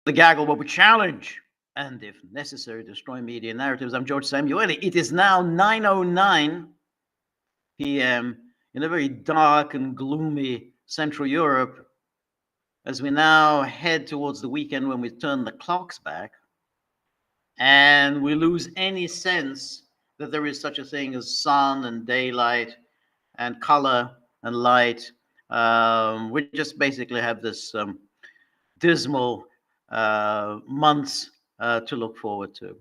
The Gaggle, where we challenge and, if necessary, destroy media narratives. I'm George Samueli. It is now 9:09 p.m. in a very dark and gloomy Central Europe as we now head towards the weekend when we turn the clocks back and we lose any sense that there is such a thing as sun and daylight and color and light. We just basically have this dismal months to look forward to.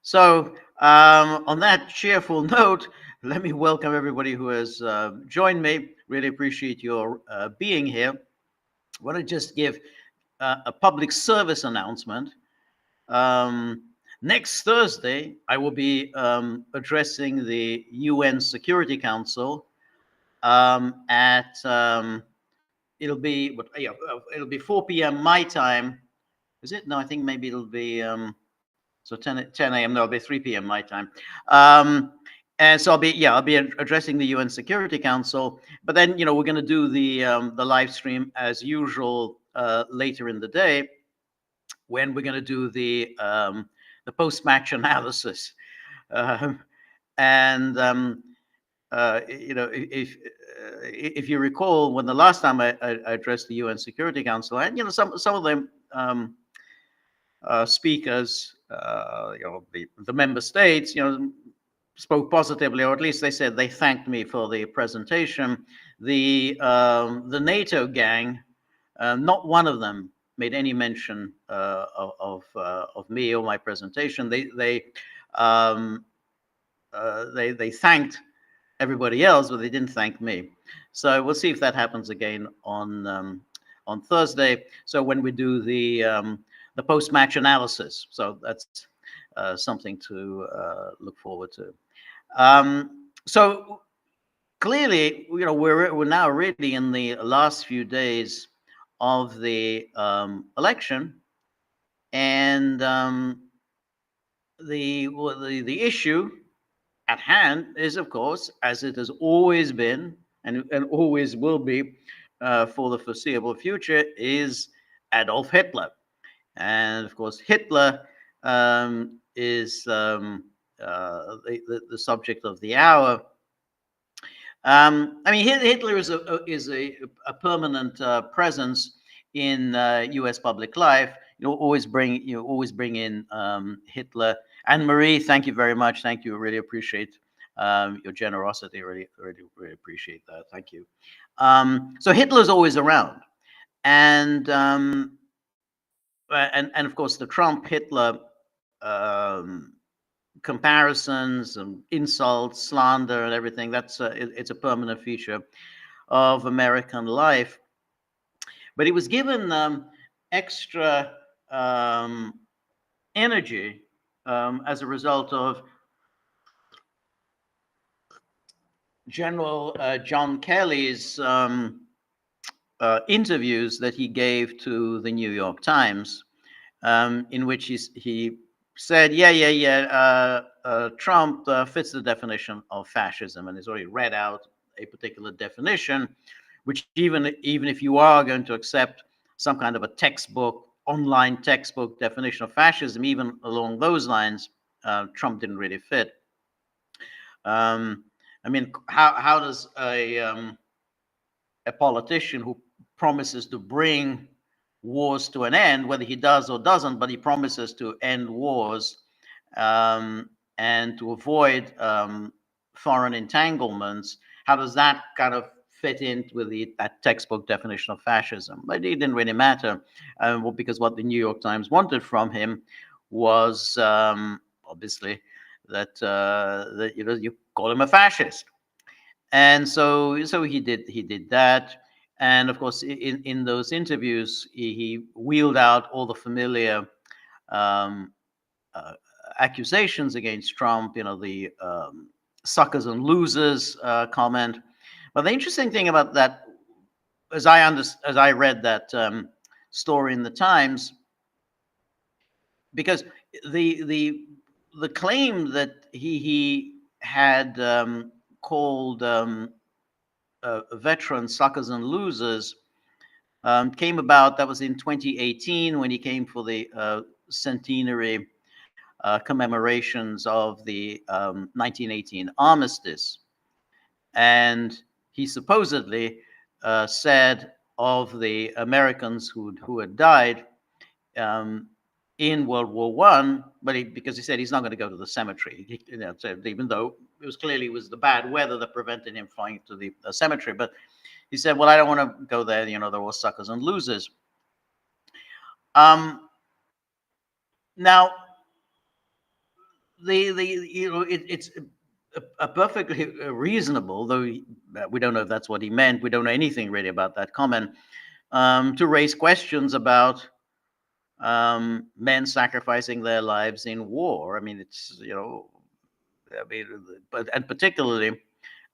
So, on that cheerful note, let me welcome everybody who has joined me. Really appreciate your being here. I want to just give a public service announcement. Next Thursday, I will be addressing the UN Security Council at it'll be 4 p.m. my time. Is it? No, I think maybe it'll be so 10 a.m. No, it'll be 3 p.m. my time. And so I'll be addressing the UN Security Council. But then we're going to do the live stream as usual later in the day, when we're going to do the post-match analysis. If you recall, when the last time I addressed the UN Security Council, and some of them speakers, the member states, spoke positively, or at least they said they thanked me for the presentation. The NATO gang, not one of them made any mention of me or my presentation. They thanked everybody else, but they didn't thank me. So we'll see if that happens again on Thursday. So when we do the post-match analysis, so that's something to look forward to. So clearly, we're now really in the last few days of the election, and the issue at hand is, of course, as it has always been and always will be for the foreseeable future, is Adolf Hitler. And of course, Hitler is the subject of the hour. Hitler is a permanent presence in U.S. public life. You always bring in Hitler. Anne Marie, thank you very much. Thank you. Really appreciate your generosity. Really appreciate that. Thank you. So Hitler's always around, and of course the Trump-Hitler comparisons and insults, slander, and everything. It's a permanent feature of American life. But he was given extra energy as a result of General John Kelly's interviews that he gave to the New York Times, in which he said, Trump fits the definition of fascism, and he's already read out a particular definition, which even if you are going to accept some kind of a online textbook definition of fascism, even along those lines, Trump didn't really fit. How does a politician who promises to bring wars to an end, whether he does or doesn't, but he promises to end wars and to avoid foreign entanglements, how does that kind of fit in with that textbook definition of fascism? But it didn't really matter, because what the New York Times wanted from him was obviously that you call him a fascist, and so he did that. And of course, in those interviews, he wheeled out all the familiar accusations against Trump. The suckers and losers comment. But the interesting thing about that, as I read that story in the Times, because the claim that he had called veteran suckers and losers came about. That was in 2018 when he came for the centenary commemorations of the 1918 armistice. And he supposedly said of the Americans who had died in World War One, but because he said he's not going to go to the cemetery, so even though it was the bad weather that prevented him flying to the cemetery. But he said, "Well, I don't want to go there. They're all suckers and losers." Now, it's a perfectly reasonable, though we don't know if that's what he meant. We don't know anything really about that comment, to raise questions about men sacrificing their lives in war. I mean, and particularly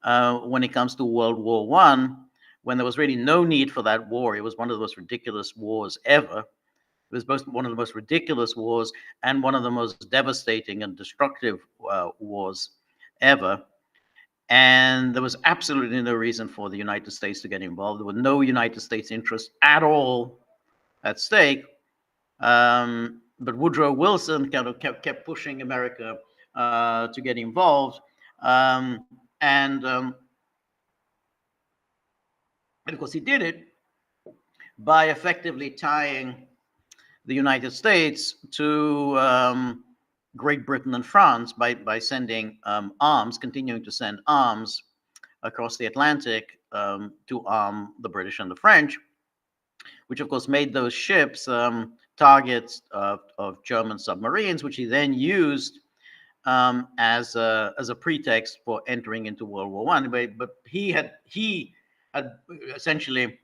when it comes to World War One, when there was really no need for that war. It was one of the most ridiculous wars ever. It was both one of the most ridiculous wars and one of the most devastating and destructive wars ever. And there was absolutely no reason for the United States to get involved. There was no United States interest at all at stake. But Woodrow Wilson kind of kept pushing America to get involved. And of course, he did it by effectively tying the United States to Great Britain and France by sending arms, continuing to send arms across the Atlantic to arm the British and the French, which of course made those ships targets of German submarines, which he then used as a pretext for entering into World War One. But he had essentially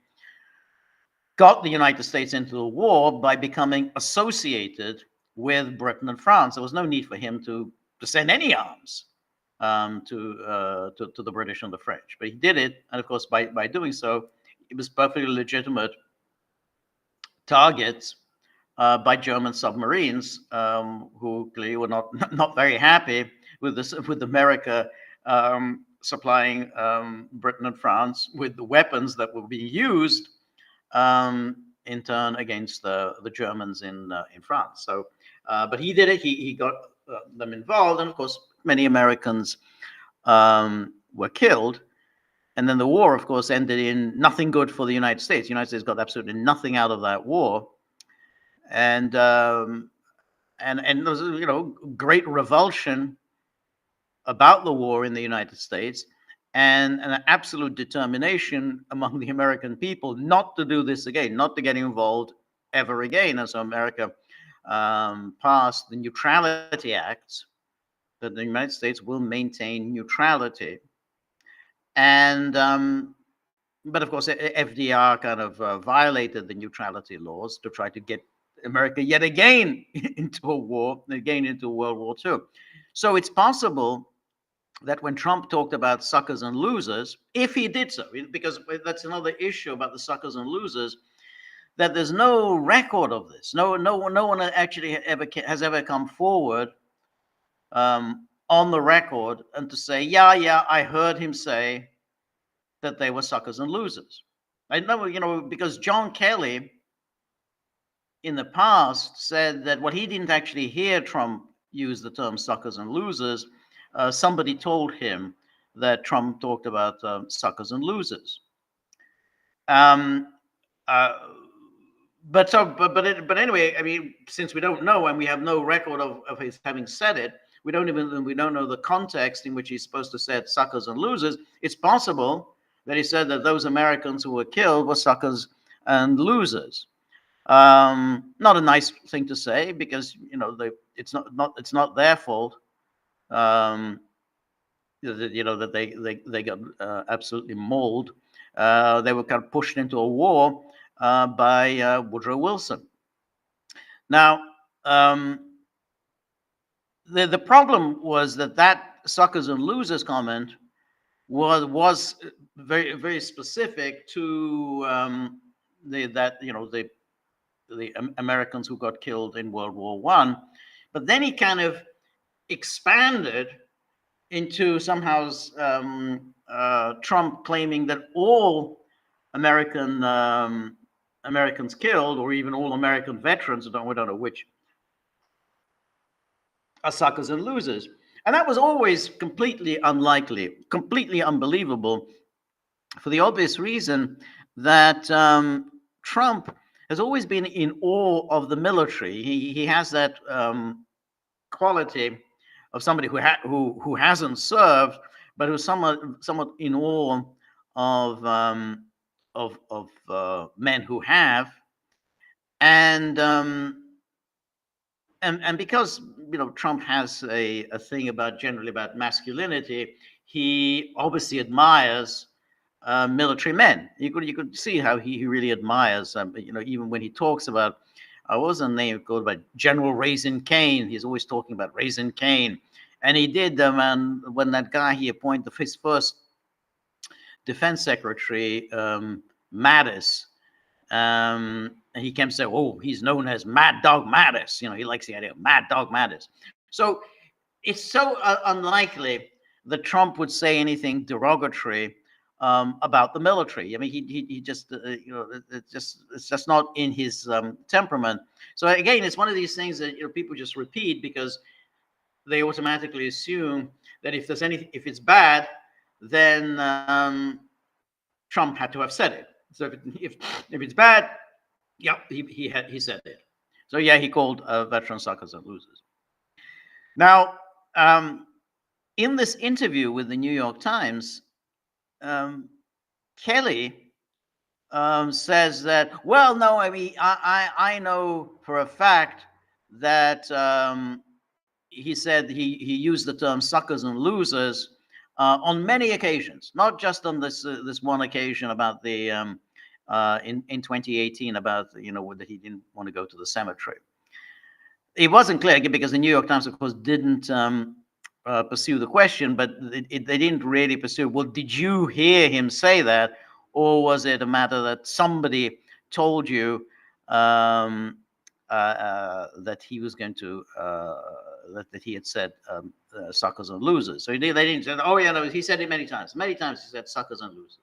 got the United States into the war by becoming associated with Britain and France. There was no need for him to send any arms to the British and the French, but he did it, and of course, by doing so, it was perfectly legitimate targets by German submarines, who clearly were not very happy with this, with America supplying Britain and France with the weapons that were being used in turn against the Germans in France. So, but he did it. He got them involved, and of course, many Americans were killed. And then the war, of course, ended in nothing good for the United States. The United States got absolutely nothing out of that war, and there was great revulsion about the war in the United States, and an absolute determination among the American people not to do this again, not to get involved ever again. And so America passed the Neutrality Acts, that the United States will maintain neutrality. And but of course, FDR kind of violated the neutrality laws to try to get America yet again into a war, again into World War II. So it's possible that when Trump talked about suckers and losers, if he did so, because that's another issue about the suckers and losers, that there's no record of this. No one actually has ever come forward on the record and to say, yeah, I heard him say that they were suckers and losers. I know, because John Kelly in the past said that what he didn't actually hear Trump use the term suckers and losers. Somebody told him that Trump talked about suckers and losers. But anyway, I mean, since we don't know and we have no record of his having said it, we don't know the context in which he's supposed to say suckers and losers. It's possible that he said that those Americans who were killed were suckers and losers. Not a nice thing to say, because it's not their fault. That they got absolutely mauled. They were kind of pushed into a war by Woodrow Wilson. Now, the problem was that suckers and losers comment was very, very specific to the Americans who got killed in World War I. But then he kind of expanded into somehow Trump claiming that all American Americans killed, or even all American veterans, we don't know which, are suckers and losers. And that was always completely unlikely, completely unbelievable, for the obvious reason that Trump has always been in awe of the military. He has that quality of somebody who hasn't served, but who's somewhat in awe of men who have, and because Trump has a thing generally about masculinity, he obviously admires military men. You could see how he really admires, even when he talks about, what was the name called, by General Raisin Cain. He's always talking about Raisin Cain, and he did and when that guy he appointed, his first defense secretary, Mattis. He kept saying, "Oh, he's known as Mad Dog Mattis." He likes the idea of Mad Dog Mattis. So it's so unlikely that Trump would say anything derogatory about the military. I mean, he just, it's just not in his temperament. So again, it's one of these things that people just repeat because they automatically assume that if it's bad, then Trump had to have said it. So if it's bad, yeah, he said it. So yeah, he called veteran suckers and losers. Now, in this interview with the New York Times, Kelly says that, well, no, I mean, I know for a fact that he said he used the term suckers and losers on many occasions, not just on this one occasion about the in 2018 about that he didn't want to go to the cemetery. It wasn't clear because the New York Times, of course, didn't pursue the question, but they didn't really pursue. Well, did you hear him say that, or was it a matter that somebody told you that he was going to that he had said suckers and losers? So they didn't say, oh yeah, no, he said it many times. Many times he said suckers and losers.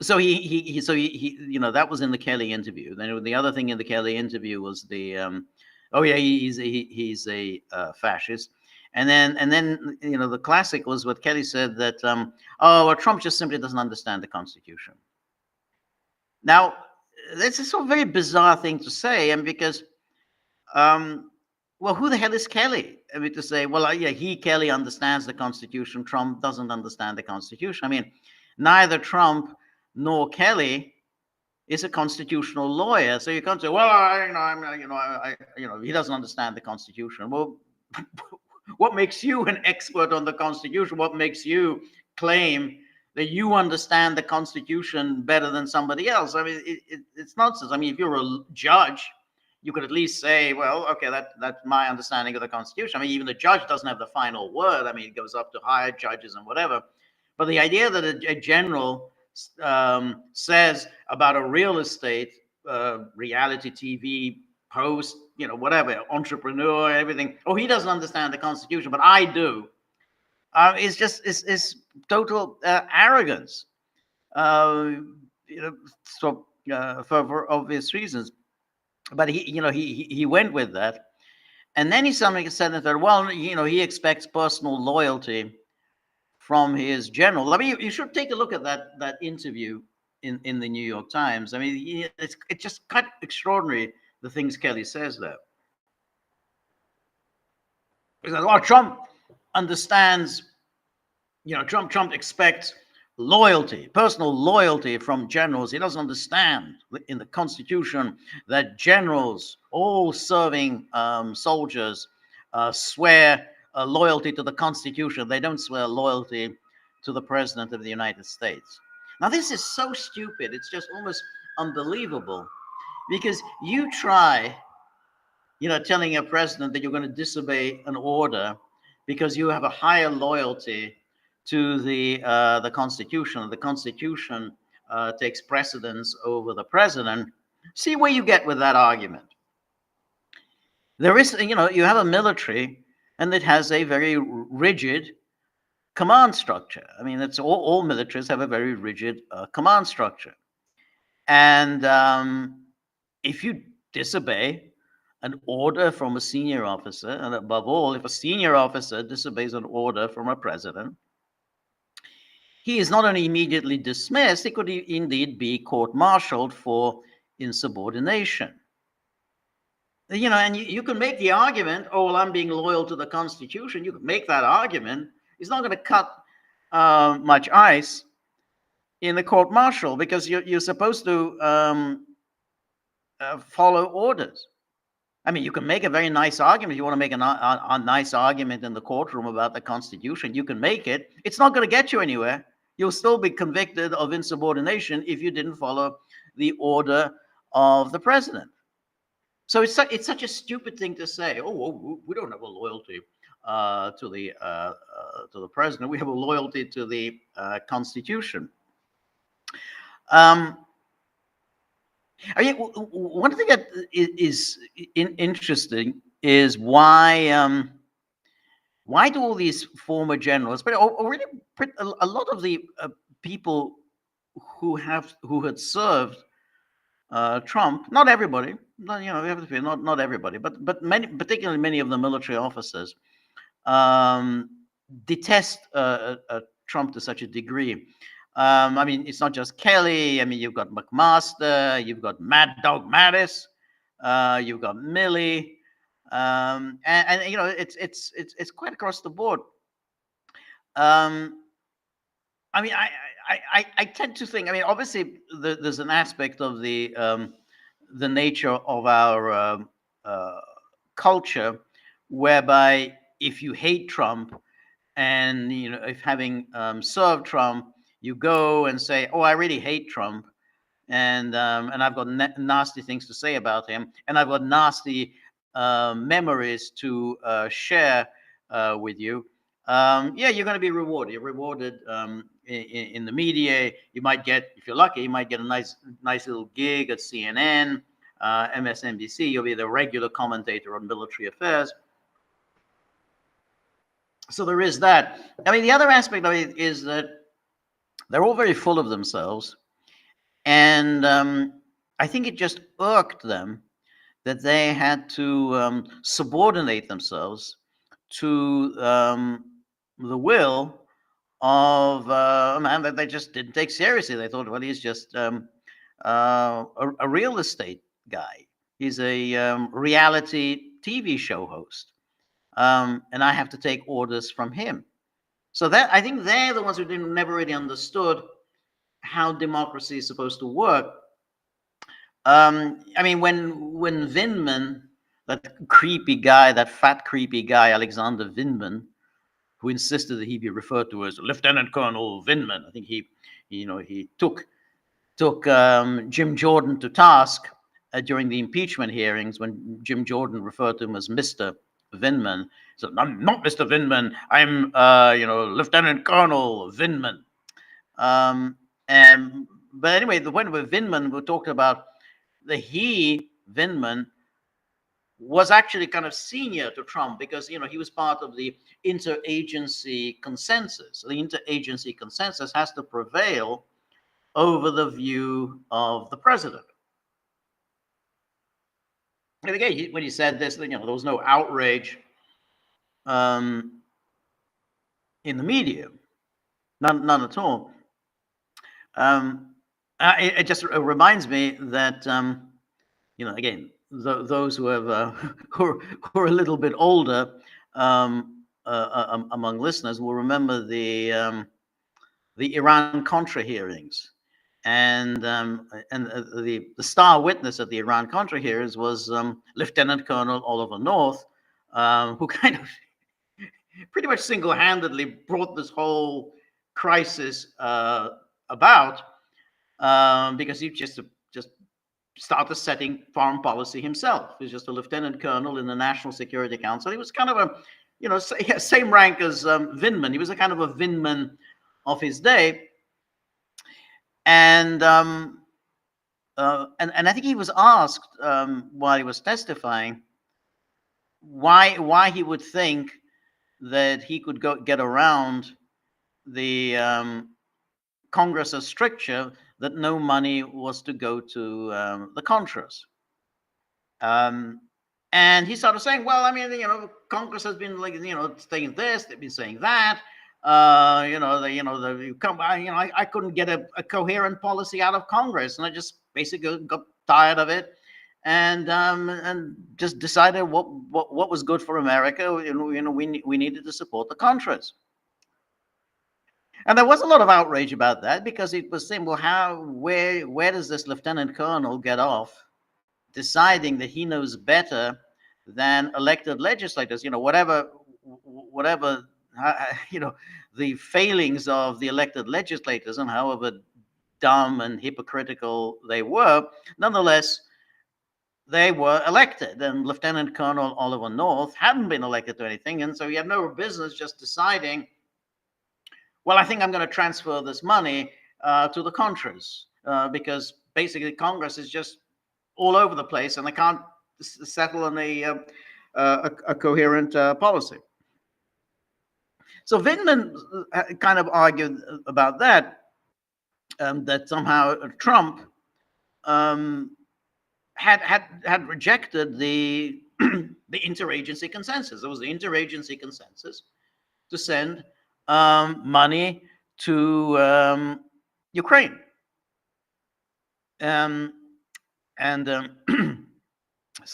So he that was in the Kelly interview. Then the other thing in the Kelly interview was the oh yeah, he's a fascist. And then the classic was what Kelly said, that oh, well, Trump just simply doesn't understand the Constitution. Now, that's a sort of very bizarre thing to say, and because well, who the hell is Kelly? I mean, to say, well, yeah, Kelly understands the Constitution. Trump doesn't understand the Constitution. I mean, neither Trump nor Kelly is a constitutional lawyer, so you can't say, well, he doesn't understand the Constitution. Well, what makes you an expert on the Constitution? What makes you claim that you understand the Constitution better than somebody else? I mean, it's nonsense. I mean, if you're a judge, you could at least say, well, okay, that's my understanding of the Constitution. I mean, even the judge doesn't have the final word. I mean, it goes up to higher judges and whatever. But the idea that a general says about a real estate, reality TV host, whatever, entrepreneur, everything, oh, he doesn't understand the Constitution, but I do. It's total arrogance. For obvious reasons. But he went with that, and then he suddenly said that, well, he expects personal loyalty from his general. I mean, you should take a look at that interview in the New York Times. I mean, it's just quite extraordinary, the things Kelly says there. He says, well, Trump understands, Trump expects loyalty, personal loyalty from generals. He doesn't understand in the Constitution that generals, all serving soldiers, swear loyalty to the Constitution. They don't swear loyalty to the President of the United States. Now, this is so stupid. It's just almost unbelievable, because you try, telling a president that you're going to disobey an order because you have a higher loyalty to the Constitution. The Constitution takes precedence over the president. See where you get with that argument. There is, you have a military, and it has a very rigid command structure. I mean, it's all militaries have a very rigid command structure. And if you disobey an order from a senior officer, and above all, if a senior officer disobeys an order from a president, he is not only immediately dismissed, he could indeed be court-martialed for insubordination. You know, and you can make the argument, oh, well, I'm being loyal to the Constitution. You can make that argument. It's not going to cut much ice in the court-martial because you're supposed to follow orders. I mean, you can make a very nice argument. If you want to make a nice argument in the courtroom about the Constitution, you can make it. It's not going to get you anywhere. You'll still be convicted of insubordination if you didn't follow the order of the president. So it's such a stupid thing to say. Oh, well, we don't have a loyalty to the president. We have a loyalty to the Constitution. I mean, one thing that is interesting is why do all these former generals, but already a lot of the people who had served Trump, not everybody, not everybody, but many, particularly many of the military officers, detest Trump to such a degree. I mean, it's not just Kelly. I mean, you've got McMaster, you've got Mad Dog Mattis, you've got Milley, and you know, it's quite across the board. I mean, I tend to think. I mean, obviously, there's an aspect of the nature of our culture whereby if you hate Trump, and you know, if having served Trump, you go and say, "Oh, I really hate Trump," and I've got nasty things to say about him, and I've got nasty memories to share with you. Yeah, you're going to be rewarded. You're rewarded in the media. You might get, if you're lucky, you might get a nice little gig at CNN, MSNBC. You'll be the regular commentator on military affairs. So there is that. I mean, the other aspect of it is that they're all very full of themselves. And I think it just irked them that they had to subordinate themselves to the will of a man that they just didn't take seriously. They thought, well, he's just a real estate guy. He's a reality TV show host. And I have to take orders from him. So that, I think they're the ones who never really understood how democracy is supposed to work. I mean, when Vindman, that creepy guy, that fat creepy guy, Alexander Vindman, who insisted that he be referred to as Lieutenant Colonel Vindman, I think he took Jim Jordan to task during the impeachment hearings when Jim Jordan referred to him as Mr. Vindman. So I'm not Mr. Vindman. I'm Lieutenant Colonel Vindman. But anyway, when with Vindman, we talked about Vindman was actually kind of senior to Trump because he was part of the interagency consensus. The interagency consensus has to prevail over the view of the president. And again, when he said this, there was no outrage in the media, none at all. It just reminds me that again, those who have who are a little bit older among listeners will remember the Iran-Contra hearings. And the star witness at the Iran-Contra hearings was Lieutenant Colonel Oliver North, who kind of pretty much single-handedly brought this whole crisis about because he just started setting foreign policy himself. He was just a lieutenant colonel in the National Security Council. He was kind of a same rank as Vindman. He was a kind of a Vindman of his day. And I think he was asked while he was testifying why he would think that he could get around the Congress's stricture that no money was to go to the Contras. And he started saying, well, I mean, Congress has been saying this, they've been saying that. I couldn't get a coherent policy out of Congress, and I just basically got tired of it, and just decided what was good for America. We needed to support the Contras. And there was a lot of outrage about that, because it was saying, well, where does this lieutenant colonel get off deciding that he knows better than elected legislators? Whatever the failings of the elected legislators, and however dumb and hypocritical they were, nonetheless, they were elected. And Lieutenant Colonel Oliver North hadn't been elected to anything, and so he had no business just deciding, well, I think I'm going to transfer this money to the Contras, because basically Congress is just all over the place, and they can't settle on a coherent policy. So Vindman kind of argued about that, that somehow Trump had rejected the interagency consensus. There was the interagency consensus to send money to Ukraine. So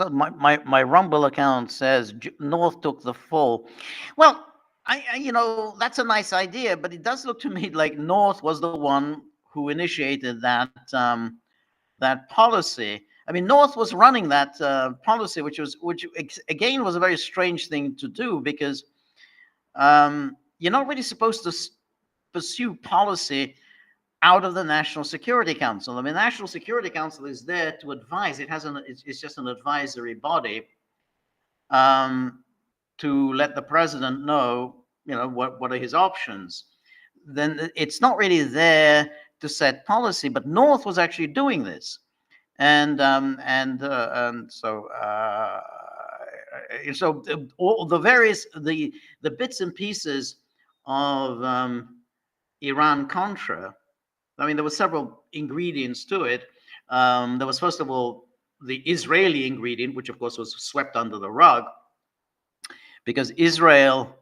my Rumble account says North took the fall. Well, I that's a nice idea, but it does look to me like North was the one who initiated that policy. I mean, North was running that policy, which again was a very strange thing to do, because you're not really supposed to pursue policy out of the National Security Council. I mean, the National Security Council is there to advise. It's just an advisory body to let the president know, what are his options. Then it's not really there to set policy. But North was actually doing this, and so all the various the bits and pieces of Iran Contra. I mean, there were several ingredients to it. There was, first of all, the Israeli ingredient, which of course was swept under the rug, because Israel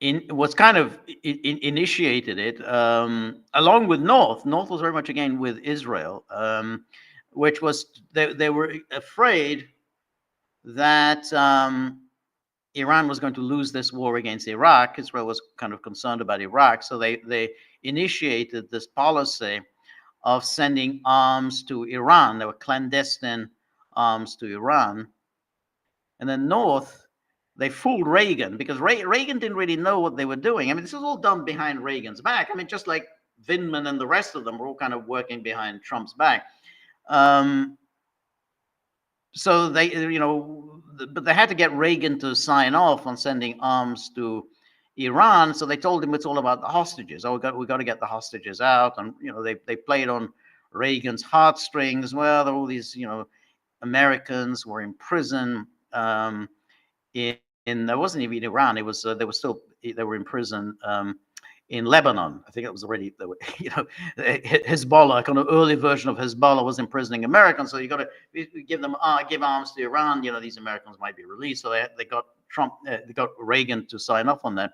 was kind of initiated it, along with North. North was very much again with Israel, which was they were afraid that Iran was going to lose this war against Iraq. Israel was kind of concerned about Iraq, so they initiated this policy of sending arms to Iran. There were clandestine arms to Iran. And then North, they fooled Reagan, because Reagan didn't really know what they were doing. I mean, this was all done behind Reagan's back. I mean, just like Vindman and the rest of them were all kind of working behind Trump's back. So they, but they had to get Reagan to sign off on sending arms to Iran. So they told him it's all about the hostages. Oh, we got to get the hostages out. And they played on Reagan's heartstrings. Well, there were all these Americans were in prison. There wasn't even Iran. It was they were in prison in Lebanon. I think it was already, Hezbollah, kind of early version of Hezbollah, was imprisoning Americans. So you got to give arms to Iran. These Americans might be released. So they got they got Reagan to sign off on that.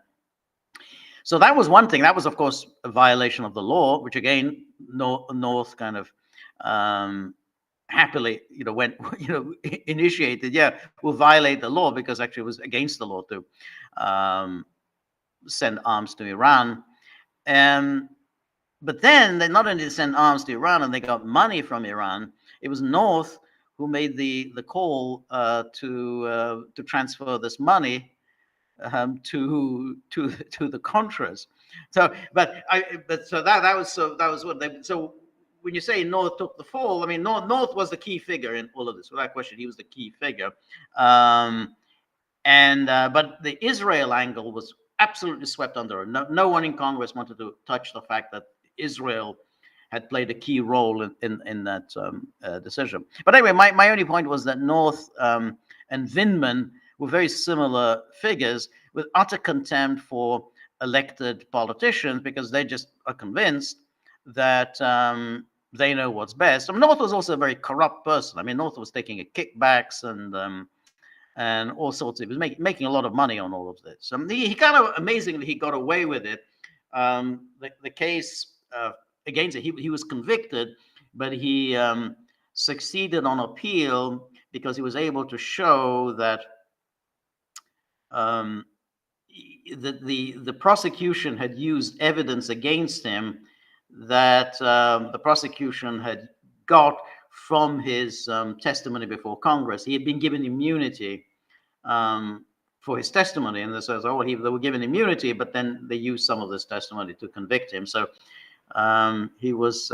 So that was one thing. That was, of course, a violation of the law, which again, North kind of happily, went, initiated. Yeah, we'll violate the law, because actually it was against the law to send arms to Iran. But then they not only sent arms to Iran and they got money from Iran, it was North who made the call to transfer this money to the Contras. So, that was what they. So when you say North took the fall, I mean North was the key figure in all of this, without question. He was the key figure. But the Israel angle was absolutely swept under. No one in Congress wanted to touch the fact that Israel had played a key role in that decision. But anyway, my only point was that North and Vindman were very similar figures, with utter contempt for elected politicians because they just are convinced that they know what's best. I mean, North was also a very corrupt person. I mean, North was taking kickbacks and all sorts. He was making a lot of money on all of this. He kind of amazingly he got away with it. The case against it, he was convicted, but he succeeded on appeal because he was able to show that the prosecution had used evidence against him that the prosecution had got from his testimony before Congress. He had been given immunity for his testimony, and they says, "Oh, they were given immunity," but then they used some of this testimony to convict him. So he was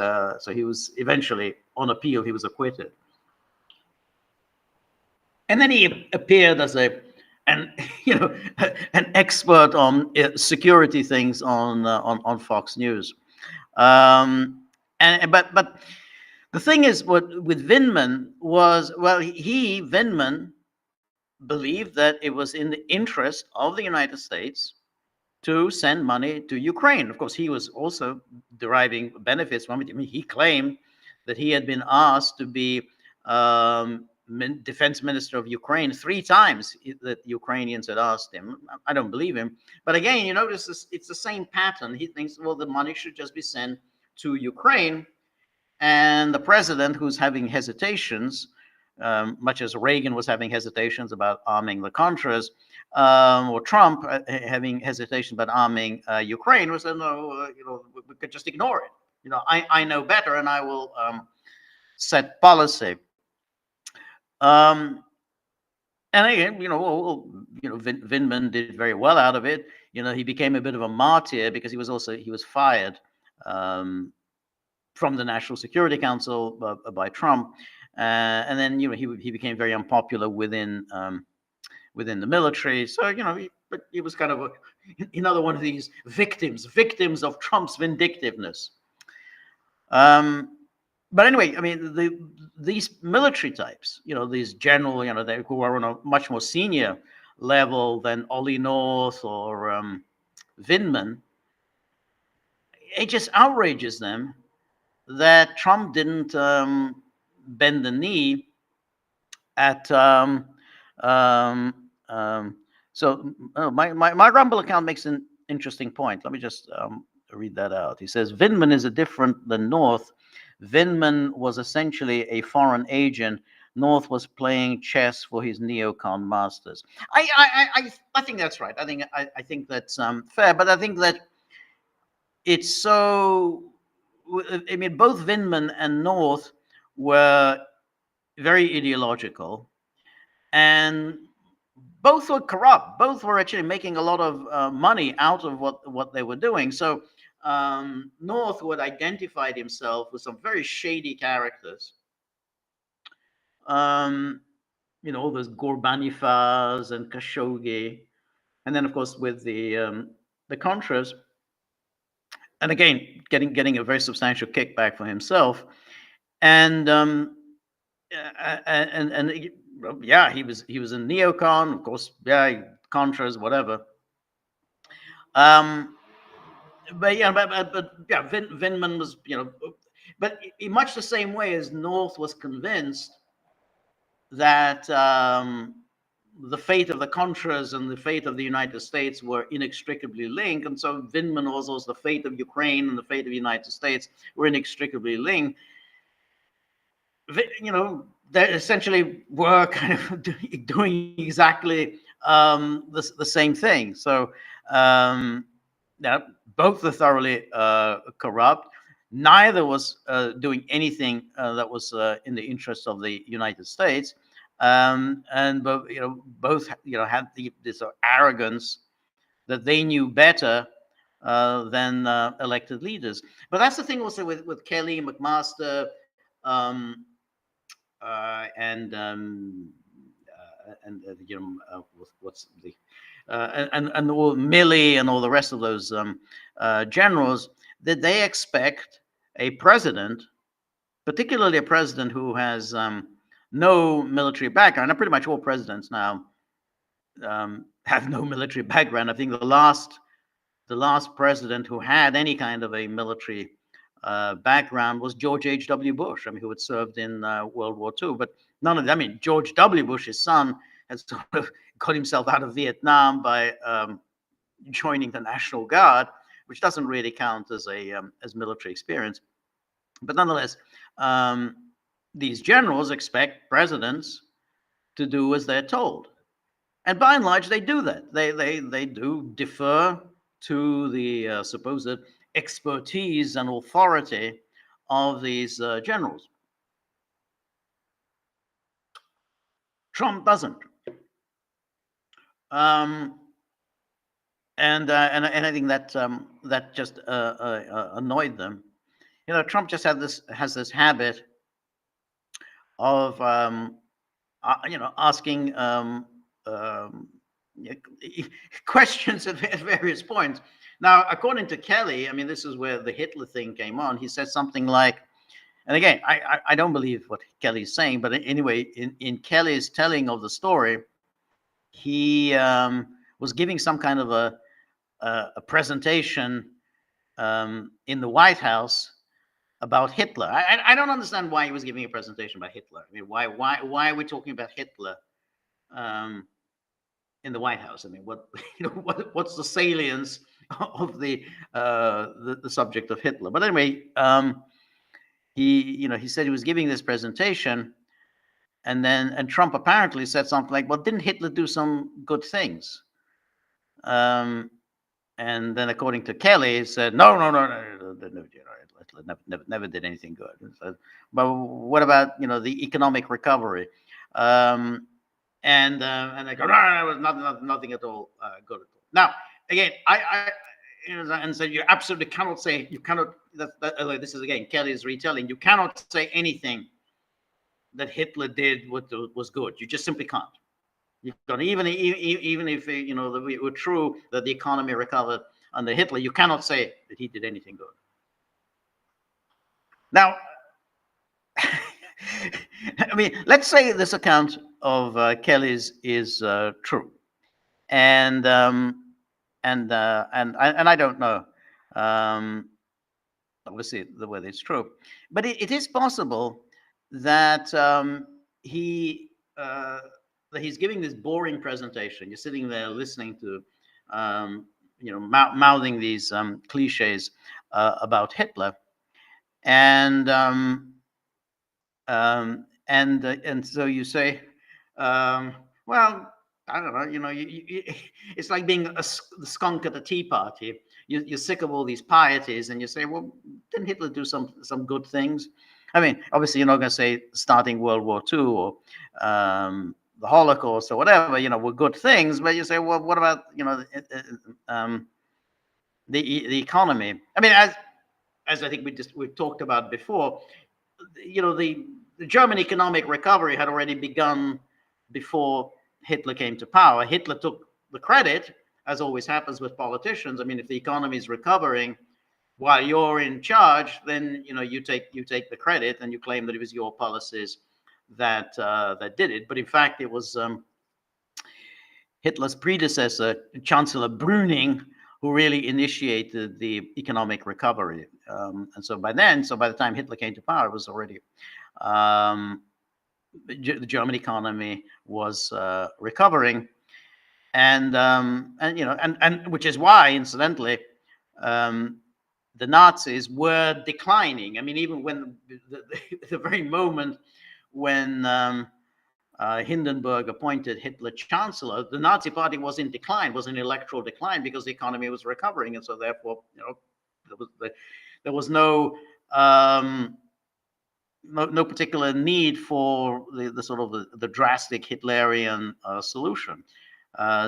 eventually on appeal. He was acquitted, and then he appeared as an expert on security things on Fox News. But the thing is, what with Vindman was, well, Vindman believed that it was in the interest of the United States to send money to Ukraine. Of course, he was also deriving benefits from it. I mean, he claimed that he had been asked to be defense minister of Ukraine 3 times, that Ukrainians had asked him. I don't believe him. But again, you notice it's the same pattern. He thinks, well, the money should just be sent to Ukraine. And the president, who's having hesitations, much as Reagan was having hesitations about arming the Contras, or Trump having hesitations about arming Ukraine, was saying, no, we could just ignore it. I know better, and I will set policy. And again, Vindman did very well out of it. He became a bit of a martyr because he was fired from the National Security Council by Trump, and then he became very unpopular within the military. So he was kind of another one of these victims of Trump's vindictiveness. But anyway, I mean, these military types, these general, who are on a much more senior level than Ollie North or Vindman, it just outrages them that Trump didn't bend the knee at. So my Rumble account makes an interesting point. Let me just read that out. He says Vindman is different than North. Vindman was essentially a foreign agent. North was playing chess for his neocon masters. I think that's right. I think that's fair, but I think that it's so. I mean, both Vindman and North were very ideological, and both were corrupt. Both were actually making a lot of money out of what they were doing. So North would identify himself with some very shady characters. All those Gorbanifas and Khashoggi, and then of course with the Contras, and again getting a very substantial kickback for himself, and yeah, he was a neocon, of course. Yeah, Contras, whatever. But yeah, Vindman was, but in much the same way as North was convinced that the fate of the Contras and the fate of the United States were inextricably linked, and so Vindman also was the fate of Ukraine and the fate of the United States were inextricably linked. They essentially were kind of doing exactly the same thing. So both are thoroughly corrupt. Neither was doing anything that was in the interest of the United States, and both had this arrogance that they knew better than elected leaders. But that's the thing also with Kelly, McMaster, what's the and all Milley and all the rest of those generals, that they expect a president, particularly a president who has no military background. And pretty much all presidents now have no military background. I think the last the last president who had any kind of a military background was George H.W. Bush, I mean, who had served in World War II. But none of them, I mean, George W. Bush's son had sort of got himself out of Vietnam by joining the National Guard, which doesn't really count as a as military experience. But nonetheless, these generals expect presidents to do as they're told. And by and large, they do that. They do defer to the supposed expertise and authority of these generals. Trump doesn't. And I think that that just annoyed them. You know, Trump just has this habit of you know, asking questions at various points. Now, according to Kelly, I mean, this is where the Hitler thing came on. He said something like, and again, I don't believe what Kelly's saying, but anyway, in Kelly's telling of the story, he was giving some kind of a presentation in the White House about Hitler. I don't understand why he was giving a presentation about Hitler. I mean, why are we talking about Hitler in the White House? I mean, what, you know, what's the salience of the subject of Hitler? But anyway, he said he was giving this presentation, and Trump apparently said something like, "Well, didn't Hitler do some good things?" And then, according to Kelly, he said, "No, Hitler never did anything good." So, but what about, you know, the economic recovery? And they go, "No, it was nothing at all good at all." Now, again, and so you absolutely cannot say, you cannot. This is again Kelly's retelling. You cannot say anything that Hitler did was good. You just simply can't. You can't, even if, you know, it were true that the economy recovered under Hitler, you cannot say that he did anything good. Now, I mean, let's say this account of Kelly's is true, and I don't know, obviously, whether it's true, but it is possible that he's giving this boring presentation. You're sitting there listening to, you know, mouthing these cliches about Hitler, and so you say, well, I don't know, you know, it's like being the skunk at a tea party. You're sick of all these pieties, and you say, well, didn't Hitler do some good things? I mean, obviously, you're not going to say starting World War II or the Holocaust or whatever, you know, were good things, but you say, well, what about, you know, the economy? I mean, as I think we've talked about before, you know, the German economic recovery had already begun before Hitler came to power. Hitler took the credit, as always happens with politicians. I mean, if the economy is recovering while you're in charge, then, you know, you take the credit and you claim that it was your policies that did it. But in fact, it was Hitler's predecessor, Chancellor Brüning, who really initiated the economic recovery. And so by the time Hitler came to power, it was already the German economy was recovering, and you know, and which is why, incidentally, the Nazis were declining. I mean, even when the very moment when Hindenburg appointed Hitler chancellor, the Nazi party was in decline, was in electoral decline, because the economy was recovering, and so therefore, you know, there was no particular need for the sort of the drastic Hitlerian solution.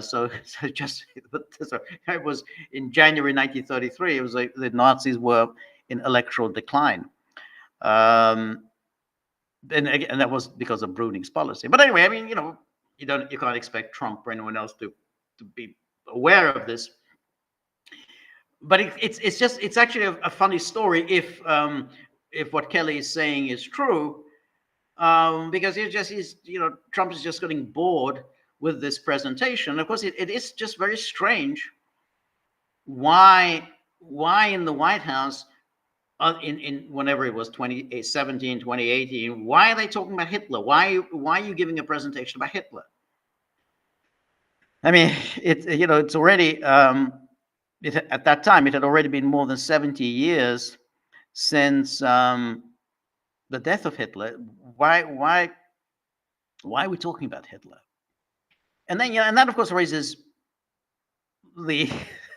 So it was in January 1933. It was like the Nazis were in electoral decline. And that was because of Brüning's policy. But anyway, I mean, you know, you can't expect Trump or anyone else to be aware of this. But it's actually a funny story if what Kelly is saying is true, because you know, Trump is just getting bored with this presentation. Of course, it is just very strange why in the White House, in whenever it was 2017, 2018, why are they talking about Hitler? Why are you giving a presentation about Hitler? I mean, it's already at that time it had already been more than 70 years since the death of Hitler. Why are we talking about Hitler? And then and that of course raises the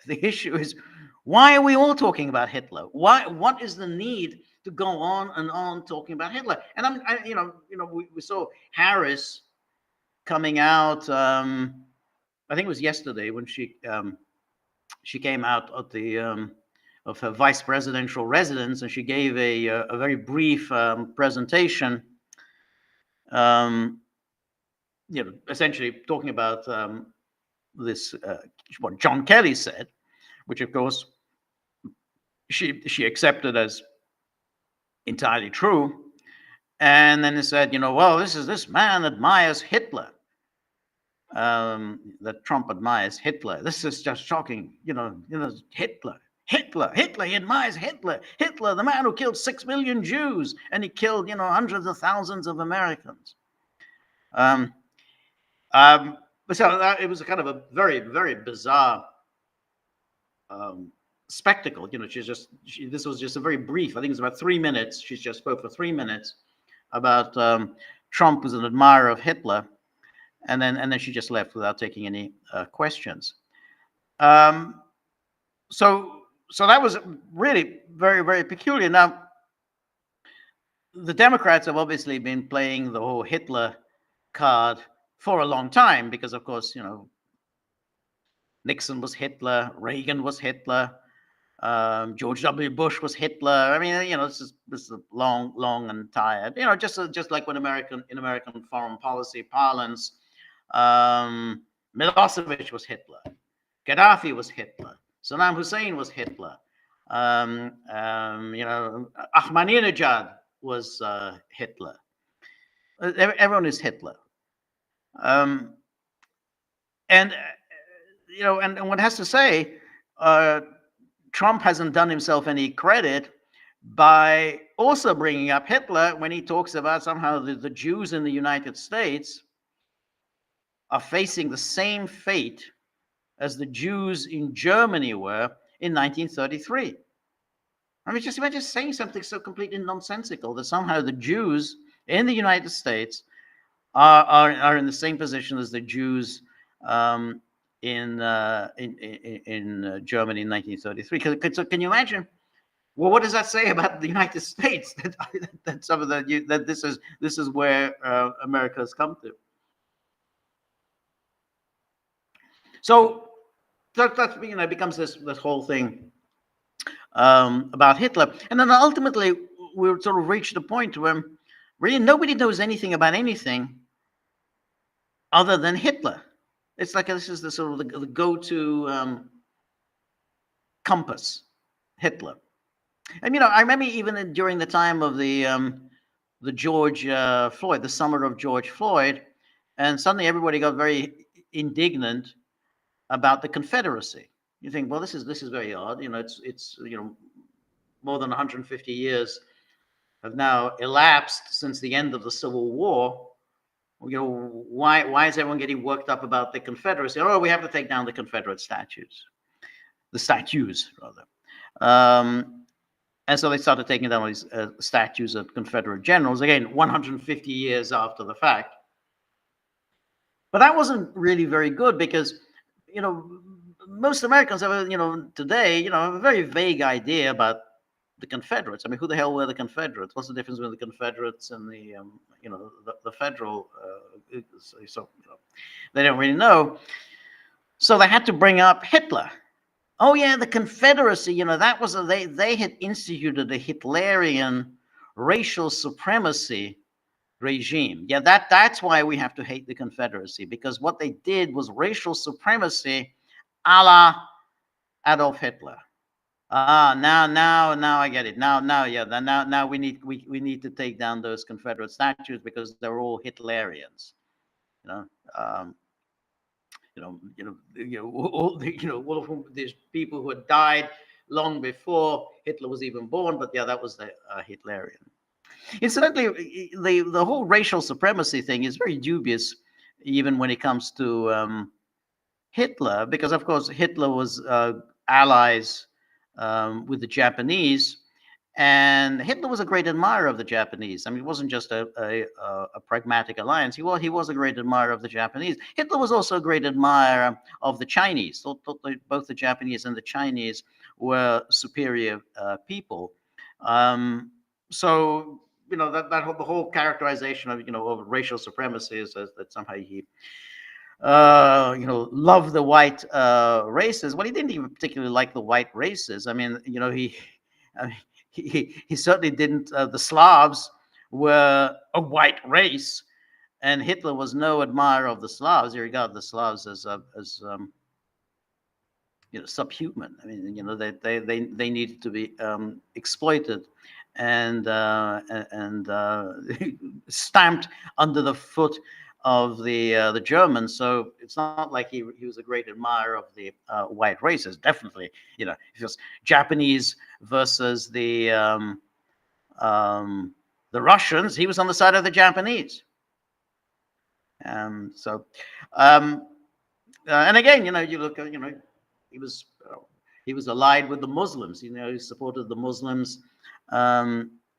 the issue is, why are we all talking about Hitler? What is the need to go on and on talking about Hitler? And we saw Harris coming out. I think it was yesterday when she came out of the of her vice presidential residence, and she gave a very brief presentation. Essentially talking about this what John Kelly said, which of course she accepted as entirely true. And then it said, well, this man admires Hitler. That Trump admires Hitler. This is just shocking. Hitler, he admires Hitler. Hitler, the man who killed 6 million Jews, and he killed, hundreds of thousands of Americans. So it was a kind of a very, very bizarre spectacle. This was just a very brief, I think it's about 3 minutes. She just spoke for 3 minutes about Trump was an admirer of Hitler. And then she just left without taking any questions. So that was really very, very peculiar. Now, the Democrats have obviously been playing the whole Hitler card for a long time because, of course, Nixon was Hitler, Reagan was Hitler, George W. Bush was Hitler. I mean, this is long and tired. Just like when in American foreign policy parlance, Milosevic was Hitler, Gaddafi was Hitler, Saddam Hussein was Hitler, Ahmadinejad was Hitler. Everyone is Hitler, and one has to say, Trump hasn't done himself any credit by also bringing up Hitler when he talks about somehow the Jews in the United States are facing the same fate as the Jews in Germany were in 1933. I mean, just imagine saying something so completely nonsensical that somehow the Jews in the United States are in the same position as the Jews in Germany in 1933. So can you imagine? Well, what does that say about the United States? that some of that this is where America has come to. So that becomes this whole thing about Hitler, and then ultimately we sort of reached a point where really nobody knows anything about anything other than Hitler. It's like this is the sort of the go-to compass, Hitler. And I remember even during the time of the George Floyd, the summer of George Floyd, and suddenly everybody got very indignant about the Confederacy. You think, well, this is very odd. It's more than 150 years have now elapsed since the end of the Civil War. Why is everyone getting worked up about the Confederacy? Oh, we have to take down the Confederate statues, the statues rather. And so they started taking down these statues of Confederate generals, again, 150 years after the fact. But that wasn't really very good because, most Americans have, today, have a very vague idea about the Confederates. I mean, who the hell were the Confederates? What's the difference between the Confederates and the federal? They don't really know. So they had to bring up Hitler. Oh yeah, the Confederacy. That was they had instituted a Hitlerian racial supremacy regime. Yeah, that's why we have to hate the Confederacy, because what they did was racial supremacy, a la Adolf Hitler. Now I get it. Now we need to take down those Confederate statues because they're all Hitlerians. all of whom, these people who had died long before Hitler was even born. But yeah, that was the Hitlerian. Incidentally, the whole racial supremacy thing is very dubious, even when it comes to Hitler, because of course Hitler was allies with the Japanese, and Hitler was a great admirer of the Japanese. I mean, it wasn't just a pragmatic alliance. He was a great admirer of the Japanese. Hitler was also a great admirer of the Chinese. Thought both the Japanese and the Chinese were superior people. So the whole characterization of racial supremacy is that somehow he love the white races. Well, he didn't even particularly like the white races. I mean, I mean, he certainly didn't. The Slavs were a white race, and Hitler was no admirer of the Slavs. He regarded the Slavs as subhuman. I mean, they needed to be exploited and stamped under the foot of the Germans. So it's not like he was a great admirer of the white races. Definitely, it was Japanese versus the Russians. He was on the side of the Japanese. And again, you look, he was allied with the Muslims. He supported the Muslims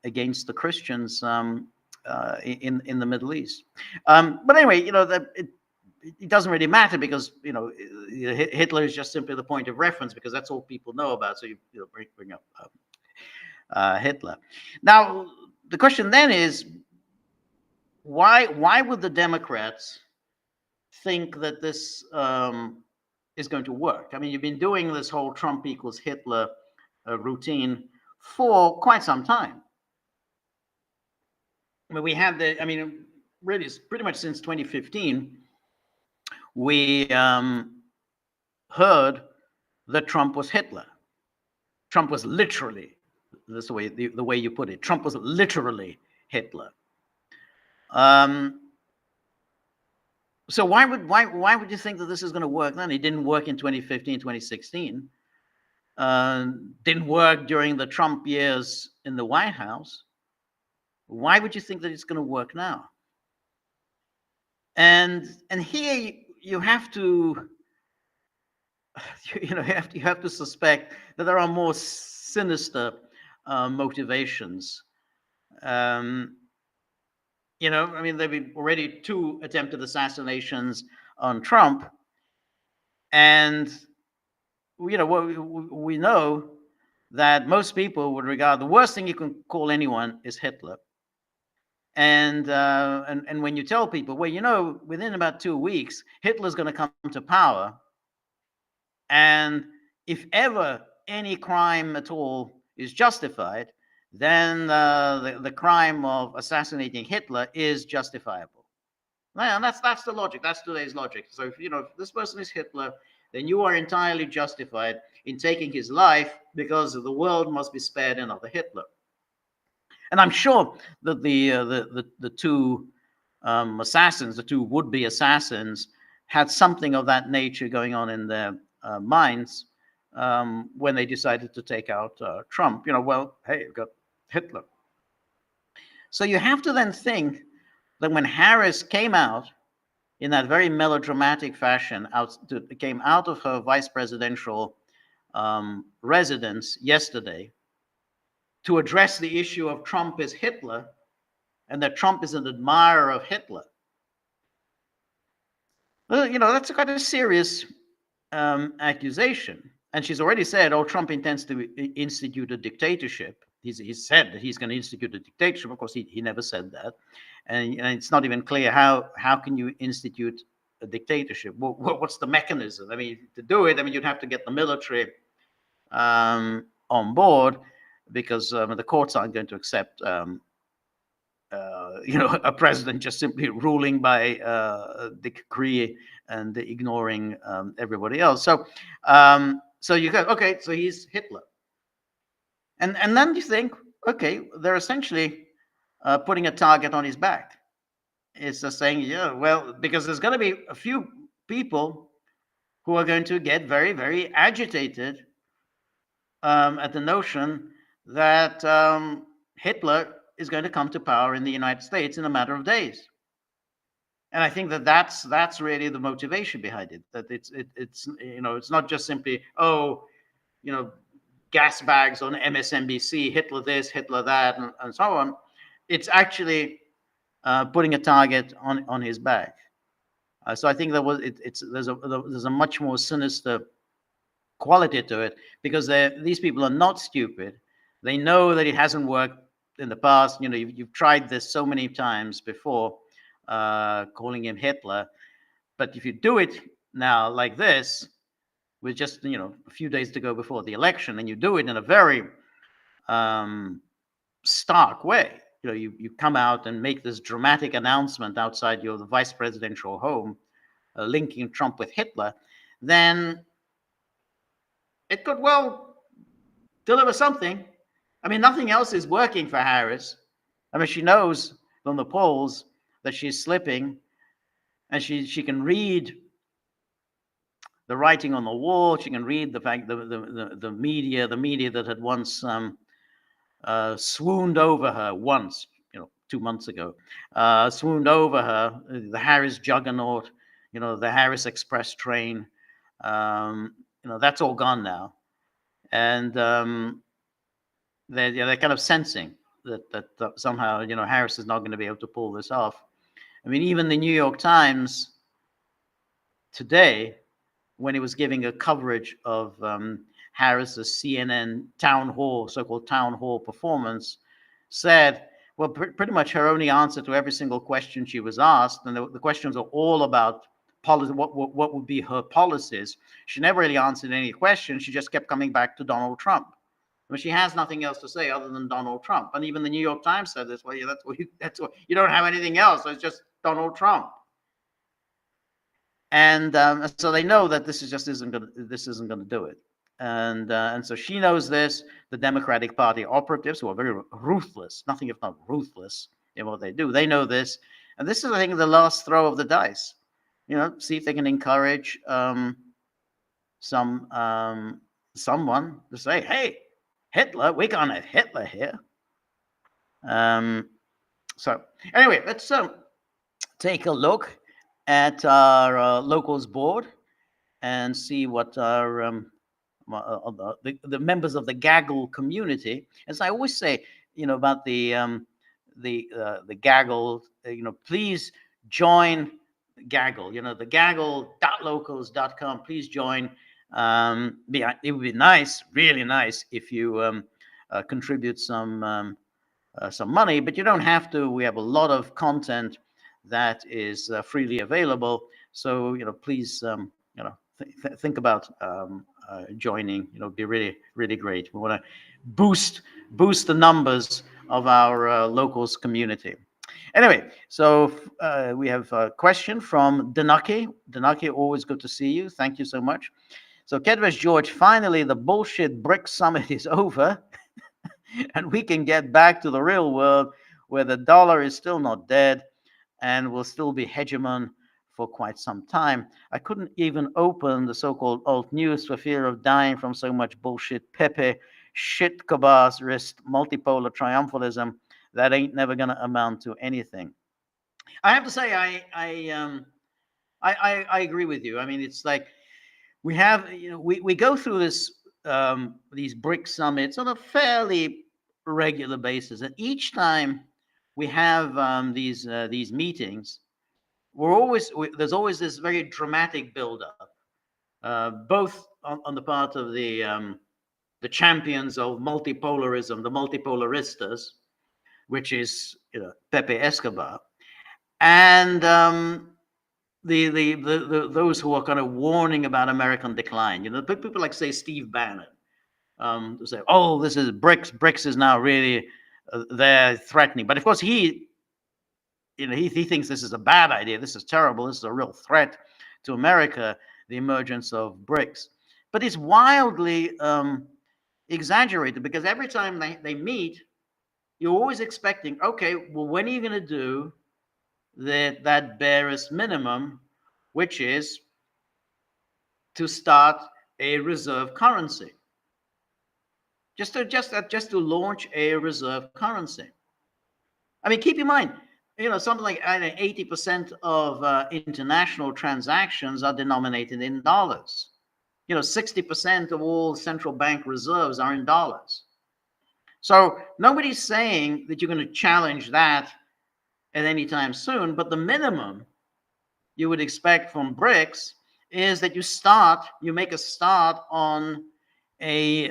against the Christians in the Middle East. But anyway, it doesn't really matter, because Hitler is just simply the point of reference, because that's all people know about. So you bring up Hitler. Now the question then is, why would the Democrats think that this is going to work? I mean, you've been doing this whole Trump equals Hitler routine for quite some time. I mean, we had really, it's pretty much since 2015, we heard that Trump was Hitler. Trump was literally, this is the way you put it, Trump was literally Hitler. So why would you think that this is going to work then? It didn't work in 2015, 2016. Didn't work during the Trump years in the White House. Why would you think that it's going to work now? And here you have to, you have to suspect that there are more sinister motivations. I mean, there've been already 2 attempted assassinations on Trump, and we know that most people would regard the worst thing you can call anyone is Hitler. And when you tell people, well, within about 2 weeks, Hitler's going to come to power, and if ever any crime at all is justified, then the crime of assassinating Hitler is justifiable. And that's the logic. That's today's logic. So if this person is Hitler, then you are entirely justified in taking his life, because the world must be spared another Hitler. And I'm sure that the 2 assassins, the 2 would-be assassins, had something of that nature going on in their minds when they decided to take out Trump. Well, hey, you've got Hitler. So you have to then think that when Harris came out in that very melodramatic fashion, came out of her vice presidential residence yesterday to address the issue of Trump as Hitler, and that Trump is an admirer of Hitler. Well, that's a kind of serious accusation. And she's already said, oh, Trump intends to institute a dictatorship. He's said that he's going to institute a dictatorship. Of course, he never said that. And it's not even clear how can you institute a dictatorship? What's the mechanism? I mean, to do it, you'd have to get the military on board, because the courts aren't going to accept a president just simply ruling by decree and ignoring everybody else. So you go, okay, so he's Hitler. And then you think, okay, they're essentially putting a target on his back. It's just saying, yeah, well, because there's going to be a few people who are going to get very, very agitated at the notion that Hitler is going to come to power in the United States in a matter of days. And I think that that's really the motivation behind it. That it's it's not just simply, oh, gas bags on MSNBC, Hitler this, Hitler that, and so on. It's actually putting a target on his back. So I think there's a much more sinister quality to it, because these people are not stupid. They know that it hasn't worked in the past. You've tried this so many times before, calling him Hitler. But if you do it now like this, with just a few days to go before the election, and you do it in a very stark way, you come out and make this dramatic announcement outside the vice presidential home, linking Trump with Hitler, then it could well deliver something. I mean, nothing else is working for Harris. I mean, she knows from the polls that she's slipping, and she can read the writing on the wall. She can read the fact the media that had once swooned over her once, 2 months ago, swooned over her, the Harris juggernaut, the Harris Express train. That's all gone now, and they're kind of sensing that somehow Harris is not going to be able to pull this off. I mean, even the New York Times today, when it was giving a coverage of Harris's CNN so-called town hall performance, said, well, pretty much her only answer to every single question she was asked, and the questions are all about policy, what would be her policies. She never really answered any questions. She just kept coming back to Donald Trump. I mean, she has nothing else to say other than Donald Trump. And even the New York Times said this. Well, yeah, that's what you don't have anything else. So it's just Donald Trump. And so they know that this isn't going to do it. And so she knows this. The Democratic Party operatives, who are very ruthless, nothing if not ruthless in what they do, they know this. And this is, I think, the last throw of the dice. See if they can encourage someone to say, hey, Hitler, we can't have Hitler here. So anyway, let's take a look at our locals board and see what our the members of the Gaggle community. As I always say, about the Gaggle, please join Gaggle. The gaggle.locals.com. Please join. It would be nice, really nice, if you contribute some money, but you don't have to. We have a lot of content that is freely available. So please think about joining. It'd be really, really great. We want to boost the numbers of our locals community. Anyway, so we have a question from Danaki. Danaki, always good to see you. Thank you so much. So Kedvesh George, finally the bullshit Brics summit is over and we can get back to the real world where the dollar is still not dead and will still be hegemon for quite some time. I couldn't even open the so-called alt news for fear of dying from so much bullshit Pepe, shit cabas wrist, multipolar triumphalism that ain't never gonna amount to anything. I have to say, I agree with you. I mean, it's like we have, we go through these Brics summits on a fairly regular basis, and each time we have these meetings, there's always this very dramatic build-up, both on the part of the champions of multipolarism, the multipolaristas, which is Pepe Escobar, and those who are kind of warning about American decline. People like, say, Steve Bannon, to say, oh, this is Brics. Brics is now really they're threatening. But of course, he thinks this is a bad idea. This is terrible. This is a real threat to America, the emergence of Brics. But it's wildly exaggerated, because every time they meet, you're always expecting, okay, well, when are you going to do that barest minimum, which is to start a reserve currency, just to launch a reserve currency. I mean, keep in mind, something like 80% of international transactions are denominated in dollars. 60% of all central bank reserves are in dollars. So nobody's saying that you're going to challenge that at any time soon, but the minimum you would expect from Brics is that you make a start on a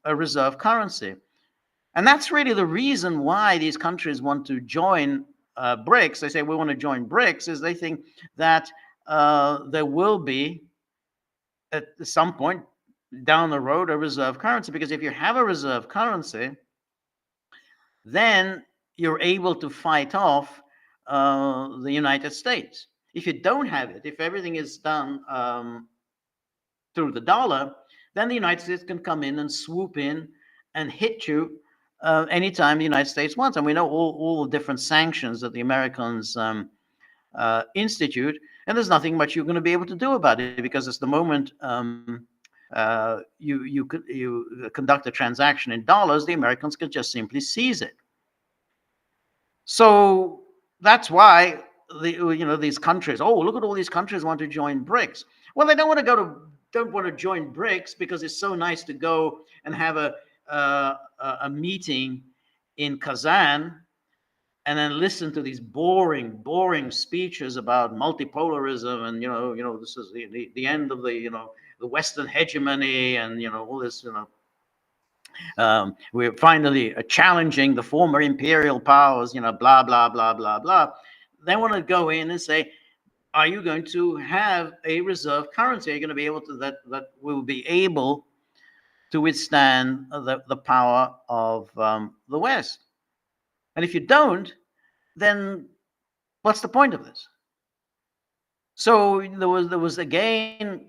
reserve currency. And that's really the reason why these countries want to join Brics. They say we want to join Brics, is they think that there will be at some point down the road a reserve currency, because if you have a reserve currency, then you're able to fight off the United States. If you don't have it, if everything is done through the dollar, then the United States can come in and swoop in and hit you anytime the United States wants. And we know all the different sanctions that the Americans institute, and there's nothing much you're going to be able to do about it, because it's the moment you conduct a transaction in dollars, the Americans can just simply seize it. So that's why these countries. Oh, look at all these countries want to join Brics. Well, they don't want to join Brics because it's so nice to go and have a meeting in Kazan and then listen to these boring speeches about multipolarism and this is the end of the Western hegemony and all this we're finally challenging the former imperial powers, blah blah blah blah blah. They want to go in and say, are you going to have a reserve currency? Are you going to be able to that will be able to withstand the power of the West? And if you don't, then what's the point of this? So there was again,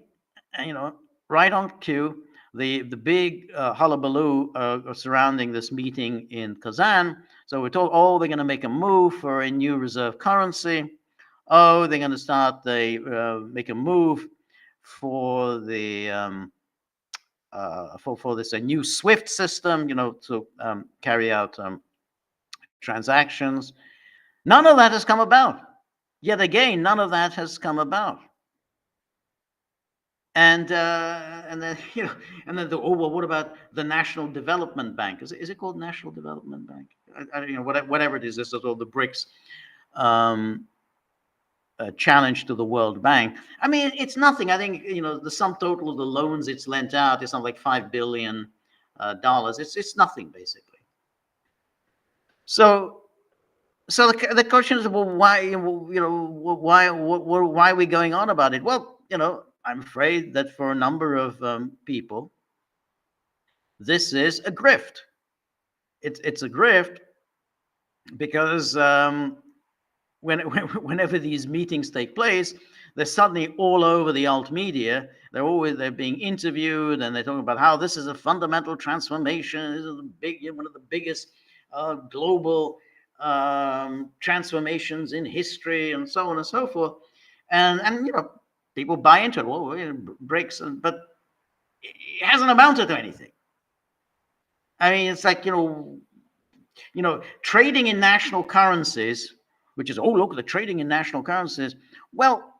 right on cue, the big hullabaloo surrounding this meeting in Kazan. So we're told, oh, they're going to make a move for a new reserve currency. Oh, they're going to start make a move for the for this a new SWIFT system, to carry out transactions. None of that has come about. Yet again, none of that has come about. And then what about the National Development Bank? Is it called National Development Bank? Whatever it is. This is all the Brics challenge to the World Bank. I mean, it's nothing. I think the sum total of the loans it's lent out is something like $5 billion. It's nothing basically. So the question is, well, why are we going on about it? Well, I'm afraid that for a number of people, this is a grift. It's a grift because whenever these meetings take place, they're suddenly all over the alt media. They're being interviewed, and they're talking about how this is a fundamental transformation. This is one of the biggest global transformations in history, and so on and so forth. And people buy into it. Well, Brics, but it hasn't amounted to anything. I mean, it's like trading in national currencies, which is, oh, look at the trading in national currencies. Well,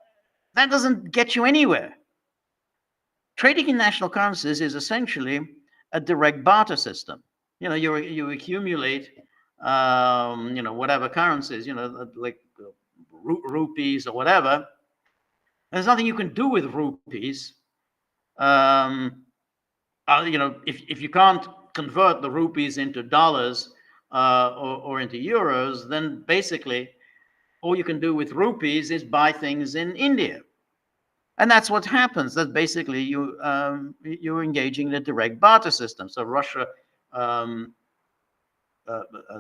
that doesn't get you anywhere. Trading in national currencies is essentially a direct barter system. You accumulate whatever currencies, like rupees or whatever. There's nothing you can do with rupees. If you can't convert the rupees into dollars or into euros, then basically all you can do with rupees is buy things in India. And that's what happens. That basically you're engaging in a direct barter system. So Russia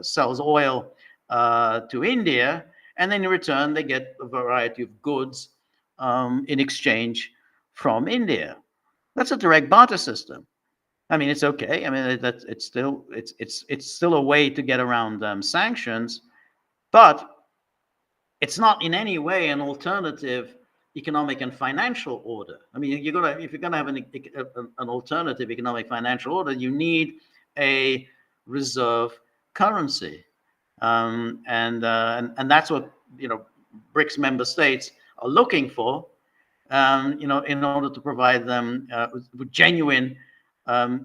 sells oil to India, and then in return they get a variety of goods in exchange from India. That's a direct barter system. I mean, it's okay. I mean, it's still a way to get around sanctions, but it's not in any way an alternative economic and financial order. I mean, if you're gonna have an alternative economic financial order, you need a reserve currency, and that's what BRICS member states are looking for, in order to provide them with genuine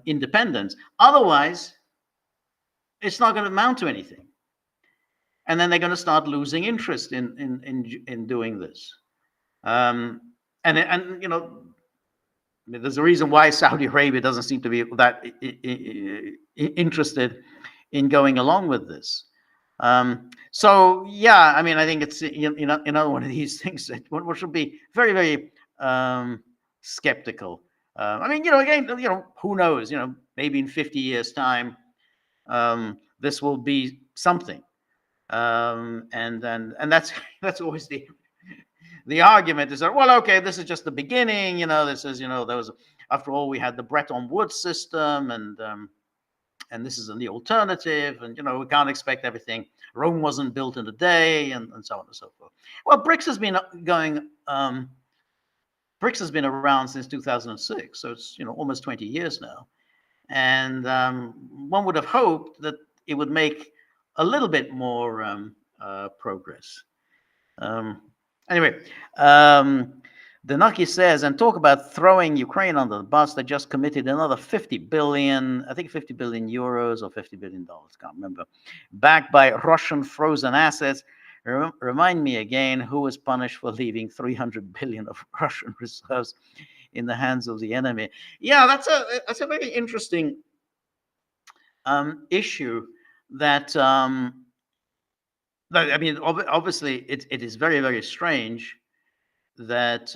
independence. Otherwise, it's not going to amount to anything, and then they're going to start losing interest in doing this. And there's a reason why Saudi Arabia doesn't seem to be that interested in going along with this. So yeah, I mean, I think it's another one of these things that one should be very, very skeptical. I mean, again, who knows? Maybe in 50 years' time, this will be something, and that's always the argument is that, well, okay, this is just the beginning. This is there was, after all, we had the Bretton Woods system, and this is the alternative, and we can't expect everything. Rome wasn't built in a day, and so on and so forth. Well, BRICS has been going. BRICS has been around since 2006, so it's almost 20 years now, and one would have hoped that it would make a little bit more progress. Anyway, Danaki says, and talk about throwing Ukraine under the bus. They just committed another 50 billion, I think 50 billion euros or $50 billion, can't remember, backed by Russian frozen assets. Remind me again, who was punished for leaving 300 billion of Russian reserves in the hands of the enemy? Yeah, that's a very interesting issue that, I mean, obviously it is very, very strange that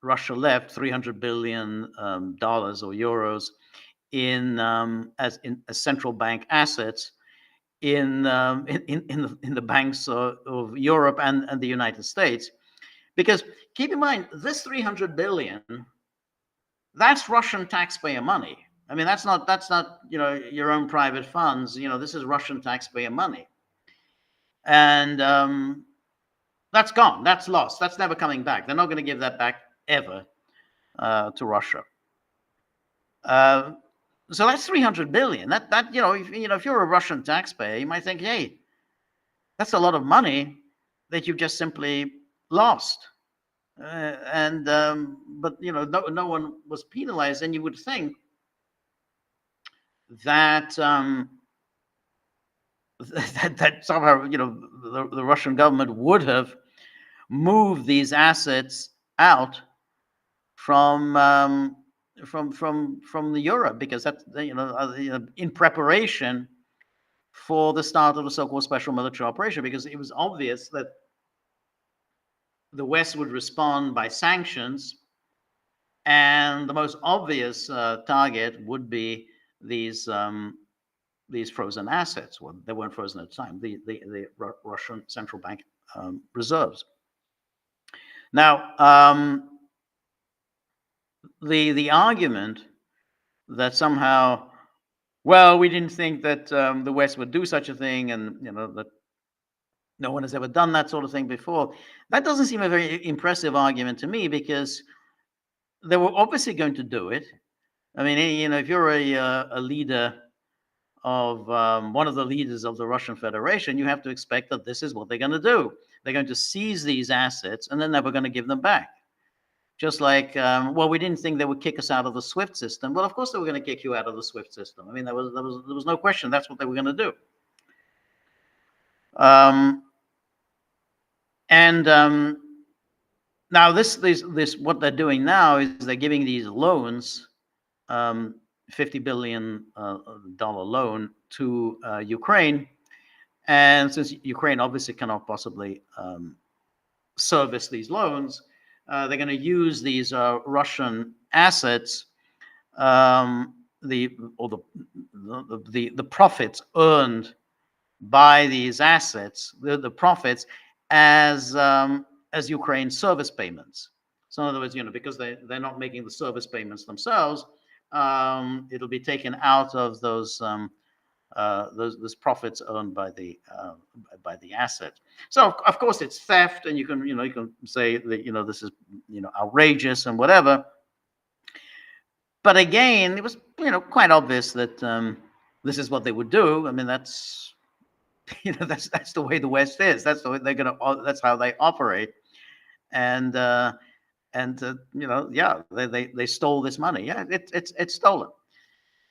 Russia left $300 billion or euros as central bank assets in the banks of Europe and the United States, because keep in mind, this 300 billion, that's Russian taxpayer money. I mean, that's not your own private funds. This is Russian taxpayer money, and that's gone. That's lost. That's never coming back. They're not going to give that back ever to Russia. So that's 300 billion. That if you're a Russian taxpayer, you might think, hey, that's a lot of money that you've just simply lost. But no one was penalized, and you would think that that somehow the Russian government would have moved these assets out from the Europe, because that's in preparation for the start of the so-called special military operation, because it was obvious that the West would respond by sanctions, and the most obvious target would be these frozen assets. Well, they weren't frozen at the time, the Russian central bank reserves. Now, the argument that somehow, well, we didn't think that the West would do such a thing, and that no one has ever done that sort of thing before, that doesn't seem a very impressive argument to me, because they were obviously going to do it. I mean, if you're a leader of one of the leaders of the Russian Federation, you have to expect that this is what they're going to do. They're going to seize these assets, and they're never going to give them back. Just like, well, we didn't think they would kick us out of the SWIFT system. Well, of course they were going to kick you out of the SWIFT system. I mean, there was no question. That's what they were going to do. Now this what they're doing now is they're giving these loans, $50 billion loan to Ukraine, and since Ukraine obviously cannot possibly service these loans, they're going to use these Russian assets, the profits earned by these assets, the profits as Ukraine service payments. So in other words, because they're not making the service payments themselves, it'll be taken out of those those profits earned by the asset. So of course it's theft, and you can say that this is outrageous and whatever. But again, it was quite obvious that this is what they would do. I mean, that's that's the way the West is. That's the way that's how they operate. And yeah, they stole this money. Yeah, it's stolen.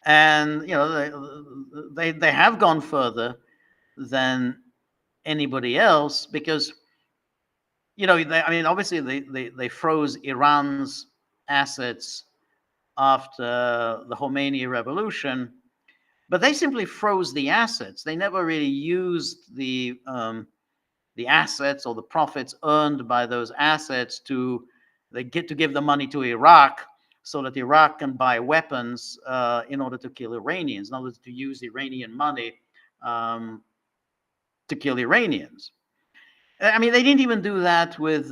And they have gone further than anybody else, because I mean, obviously they froze Iran's assets after the Khomeini revolution, but they simply froze the assets. They never really used the assets or the profits earned by those assets to give the money to Iraq, so that Iraq can buy weapons in order to kill Iranians, in order to use Iranian money to kill Iranians. I mean, they didn't even do that with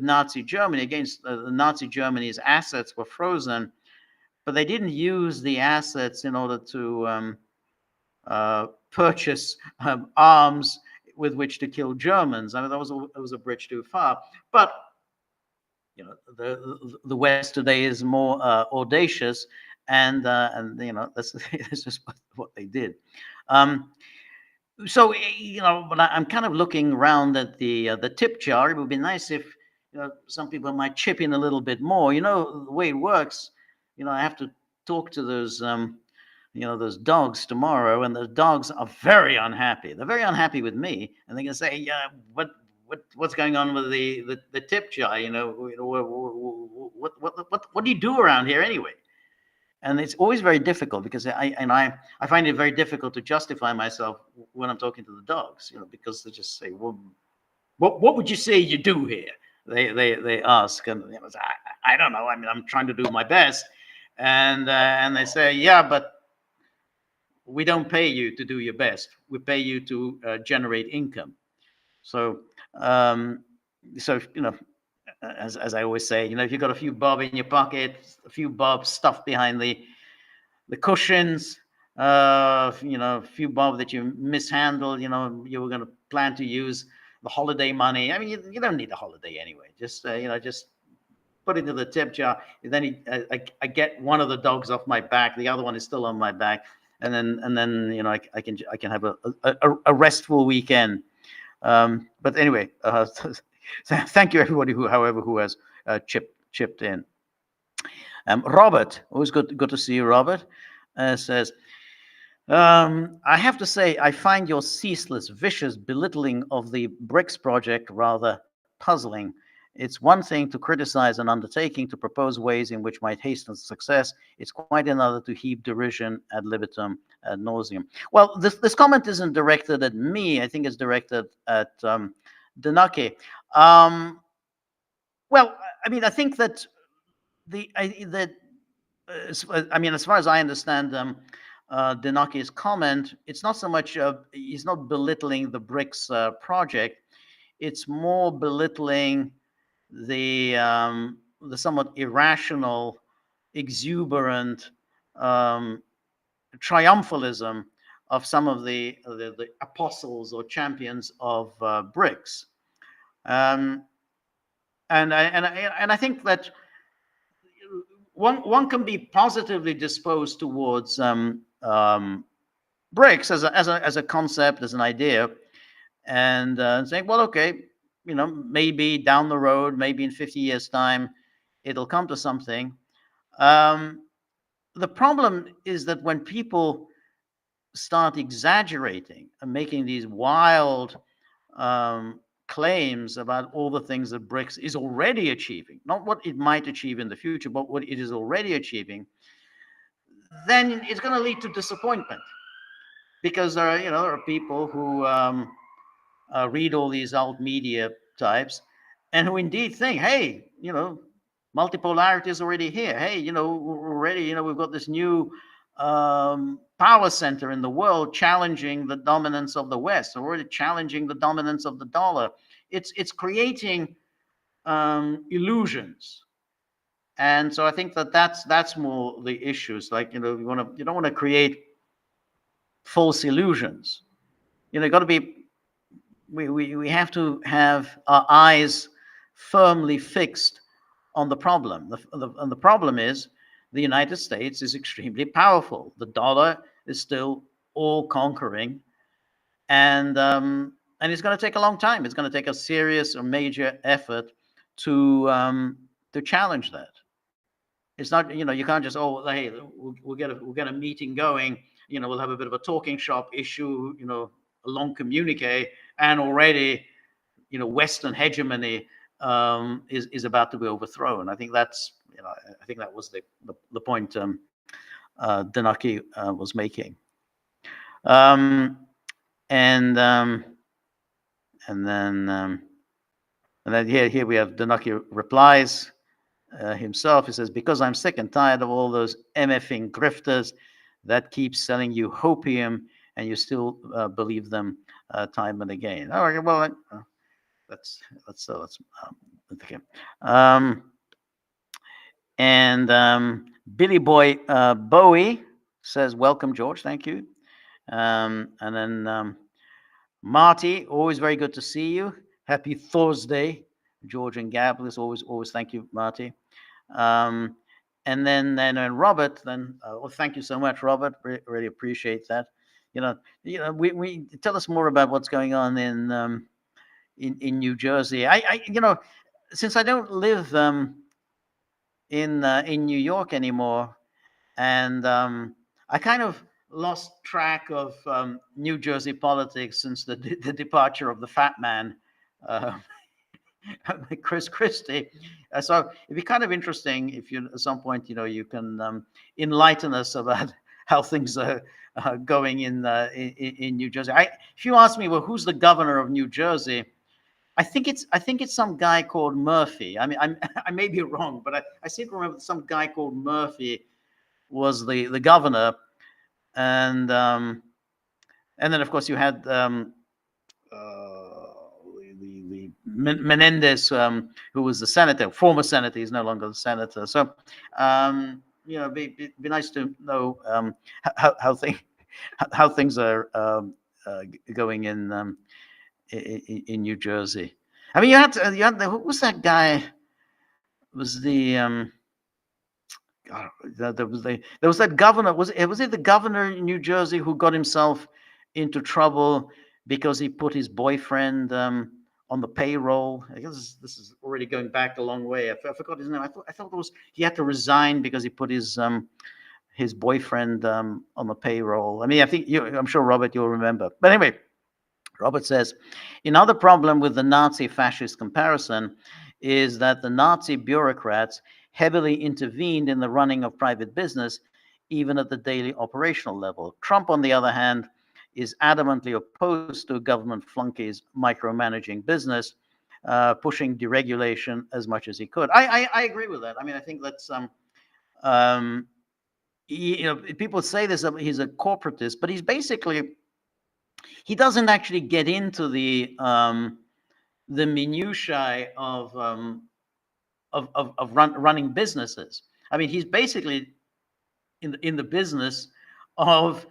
Nazi Germany. Against Nazi Germany's assets were frozen, but they didn't use the assets in order to purchase arms with which to kill Germans. I mean, that was a bridge too far. But the West today is more audacious, and that's just what they did. So but I'm kind of looking around at the tip jar. It would be nice if some people might chip in a little bit more. The way it works, I have to talk to those those dogs tomorrow, and the dogs are very unhappy. They're very unhappy with me, and they're gonna say, "Yeah, what's going on with the tip jar? What do you do around here anyway?" And it's always very difficult, because I find it very difficult to justify myself when I'm talking to the dogs, because they just say, "Well, what would you say you do here?" They ask, and I don't know. I mean, I'm trying to do my best, and they say, "Yeah, but we don't pay you to do your best. We pay you to generate income." So, as I always say, if you've got a few bob in your pocket, a few bob stuffed behind the cushions, a few bob that you mishandled, you were going to plan to use the holiday money. I mean, you don't need a holiday anyway. Just just put it into the tip jar. And then I get one of the dogs off my back. The other one is still on my back, and then I can have a restful weekend. But anyway, thank you everybody who has chipped in. Robert, always good to see you, Robert. Says, I have to say, I find your ceaseless, vicious belittling of the Brics project rather puzzling. It's one thing to criticize an undertaking, to propose ways in which might hasten success. It's quite another to heap derision ad libitum, ad nauseum. Well, this comment isn't directed at me. I think it's directed at Danaki. Well, I mean, I think that I mean, as far as I understand Dinaki's comment, it's not so much he's not belittling the Brics project. It's more belittling the somewhat irrational, exuberant triumphalism of some of the apostles or champions of Brics, and I think that one can be positively disposed towards Brics as a concept, as an idea, and saying, well, okay, maybe down the road, maybe in 50 years' time, it'll come to something. The problem is that when people start exaggerating and making these wild claims about all the things that Brics is already achieving, not what it might achieve in the future, but what it is already achieving, then it's going to lead to disappointment, because there are people who read all these alt media types and who indeed think, hey, multipolarity is already here. Hey, already, we've got this new power center in the world challenging the dominance of the West, already challenging the dominance of the dollar. It's creating illusions, and so I think that's more the issues. Like you don't want to create false illusions. Got to be. We have to have our eyes firmly fixed on the problem. And the problem is the United States is extremely powerful. The dollar is still all conquering, and it's going to take a long time. It's going to take a serious or major effort to challenge that. It's not, you can't just, oh, hey, we'll get a meeting going. We'll have a bit of a talking shop, issue a long communique, and already Western hegemony is about to be overthrown. I think that's I think that was the point Danaki was making. And then here we have Danaki replies himself. He says, because I'm sick and tired of all those MFing grifters that keep selling you hopium and you still believe them time and again. All right, well, that's okay. Billy Boy Bowie says, welcome, George. Thank you. And then Marty, always very good to see you. Happy Thursday, George and Gagglers. Always thank you, Marty. And then Robert. Well, thank you so much, Robert. Really appreciate that. We tell us more about what's going on in New Jersey. I since I don't live in New York anymore, and I kind of lost track of New Jersey politics since the departure of the fat man, Chris Christie. So it'd be kind of interesting if you at some point you can enlighten us about how things are going in New Jersey. If you ask me, well, who's the governor of New Jersey? I think it's some guy called Murphy. I mean, I may be wrong, but I seem to remember some guy called Murphy was the governor. And then of course you had the Menendez, who was the senator, former senator. He's no longer the senator. So be nice to know how things are going in New Jersey. I mean, you had who was that guy? Was the there was that governor. Was it the governor in New Jersey who got himself into trouble because he put his boyfriend on the payroll? I guess this is already going back a long way. I forgot his name. I thought it was he had to resign because he put his boyfriend on the payroll. I mean, I'm sure Robert, you'll remember. But anyway, Robert says, another problem with the Nazi fascist comparison is that the Nazi bureaucrats heavily intervened in the running of private business, even at the daily operational level. Trump, on the other hand, is adamantly opposed to government flunkies micromanaging business, pushing deregulation as much as he could. I agree with that. I mean, I think that's people say this, he's a corporatist, but he's basically, he doesn't actually get into the minutiae of running businesses. I mean, he's basically in the business of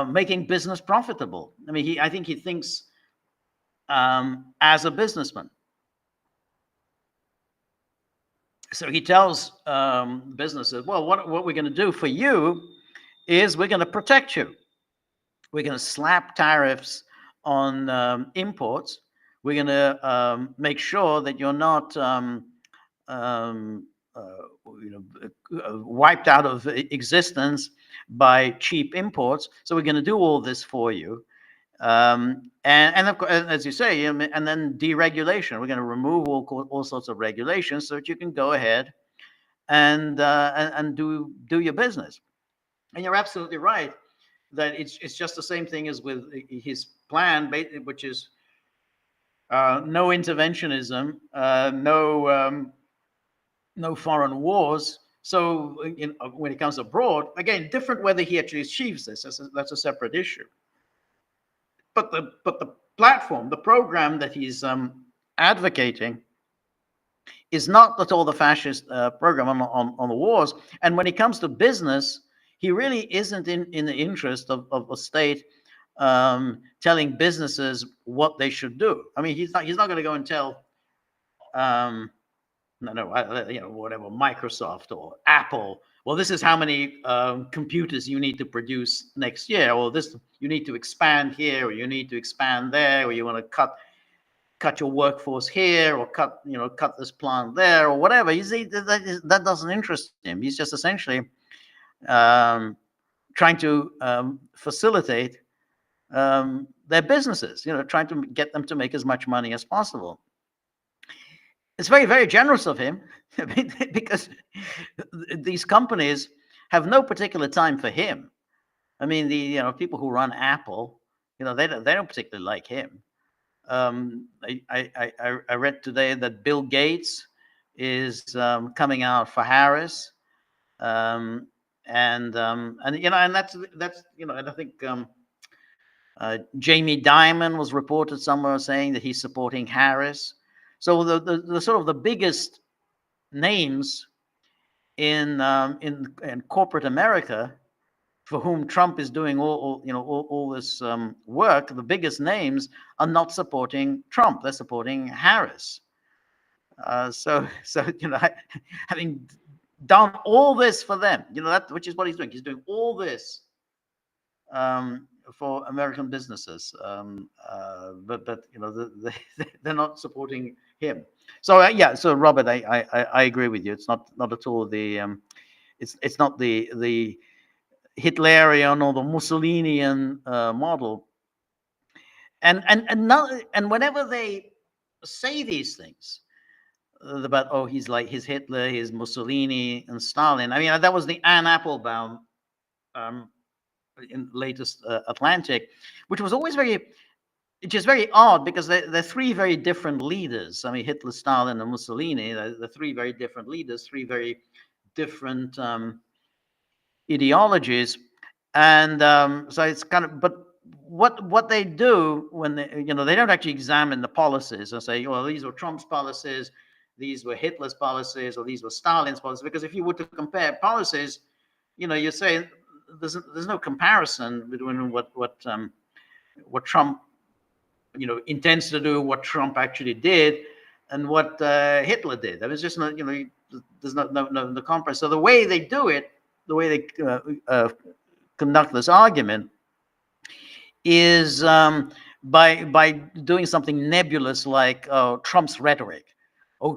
making business profitable. I mean, I think he thinks as a businessman. So he tells businesses, well, what we're going to do for you is we're going to protect you. We're going to slap tariffs on imports. We're going to make sure that you're not wiped out of existence by cheap imports. So we're going to do all this for you. And of course, as you say, and then deregulation. We're going to remove all sorts of regulations so that you can go ahead and do your business. And you're absolutely right that it's just the same thing as with his plan, which is no interventionism, no foreign wars. So when it comes abroad, again, different whether he actually achieves this. That's a separate issue. But the platform, the program that he's advocating is not at all the fascist program on the wars. And when it comes to business, he really isn't in the interest of a state telling businesses what they should do. I mean, he's not going to go and tell whatever, Microsoft or Apple, well, this is how many computers you need to produce next year, or this, you need to expand here, or you need to expand there, or you want to cut your workforce here, or cut this plant there, or whatever. You see, that doesn't interest him. He's just essentially trying to facilitate their businesses, trying to get them to make as much money as possible. It's very, very generous of him, because these companies have no particular time for him. I mean, the people who run Apple, they don't particularly like him. I read today that Bill Gates is coming out for Harris, and that's and I think Jamie Dimon was reported somewhere saying that he's supporting Harris. So the sort of the biggest names in corporate America, for whom Trump is doing all this work, the biggest names are not supporting Trump; they're supporting Harris. So having done all this for them, which is what he's doing. He's doing all this for American businesses, but they're not supporting him. So so Robert, I agree with you. It's not at all the it's not the Hitlerian or the Mussolinian model. And whenever they say these things about, he's Hitler, he's Mussolini and Stalin. I mean, that was the Anne Applebaum in latest Atlantic, which was always very odd, because they're three very different leaders. I mean, Hitler, Stalin, and Mussolini, they're three very different leaders, three very different ideologies. And so it's kind of, but what they do when they don't actually examine the policies and say, well, these were Trump's policies, these were Hitler's policies, or these were Stalin's policies. Because if you were to compare policies, you say there's no comparison between what Trump intends to do, what Trump actually did, and what Hitler did. There was just no there's no comparison. So the way they do it, the way they conduct this argument, is by doing something nebulous like Trump's rhetoric.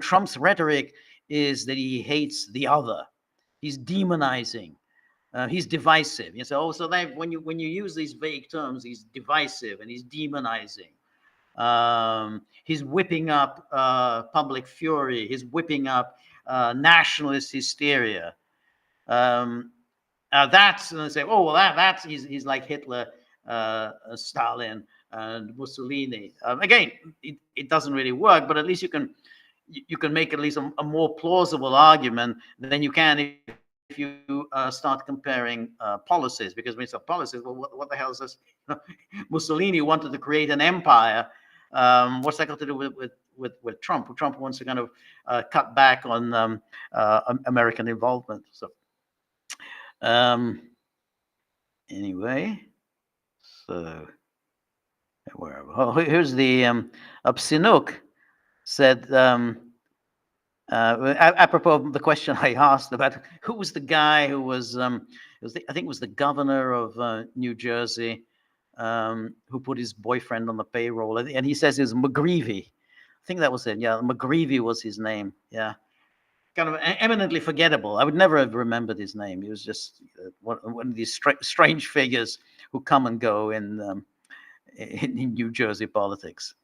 Trump's rhetoric is that he hates the other. He's demonizing. He's divisive. You say, so when you use these vague terms, he's divisive and he's demonizing. He's whipping up public fury. He's whipping up nationalist hysteria. That's, and they say, that's he's like Hitler, Stalin, and Mussolini. Again, it doesn't really work, but at least you can make at least a more plausible argument than you can if you start comparing policies. Because when you say policies, well, what the hell is this? Mussolini wanted to create an empire. What's that got to do with Trump? Trump wants to kind of cut back on American involvement. So anyway, so here's the Absinuk said, apropos of the question I asked about who was the guy who was, I think it was the governor of New Jersey, who put his boyfriend on the payroll, and he says it was McGreevey. I think that was it. Yeah, McGreevey was his name. Yeah, kind of eminently forgettable. I would never have remembered his name. He was just one of these strange figures who come and go in New Jersey politics.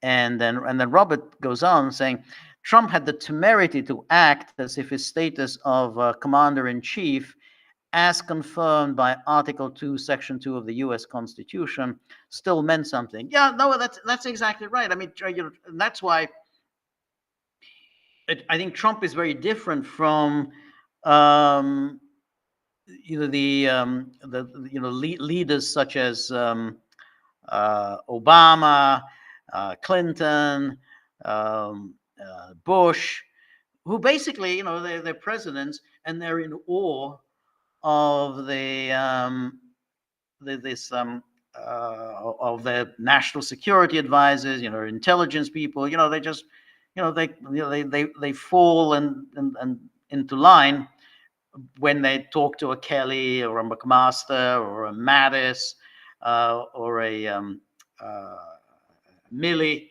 And then Robert goes on saying, Trump had the temerity to act as if his status of commander-in-chief, as confirmed by Article 2, Section 2 of the U.S. Constitution, still meant something. Yeah, no, that's exactly right. I mean, that's why I think Trump is very different from leaders such as Obama, Clinton, Bush, who basically, they're presidents, and they're in awe of this of their national security advisors, intelligence people. They just, they fall and into line when they talk to a Kelly or a McMaster or a Mattis or a Milley.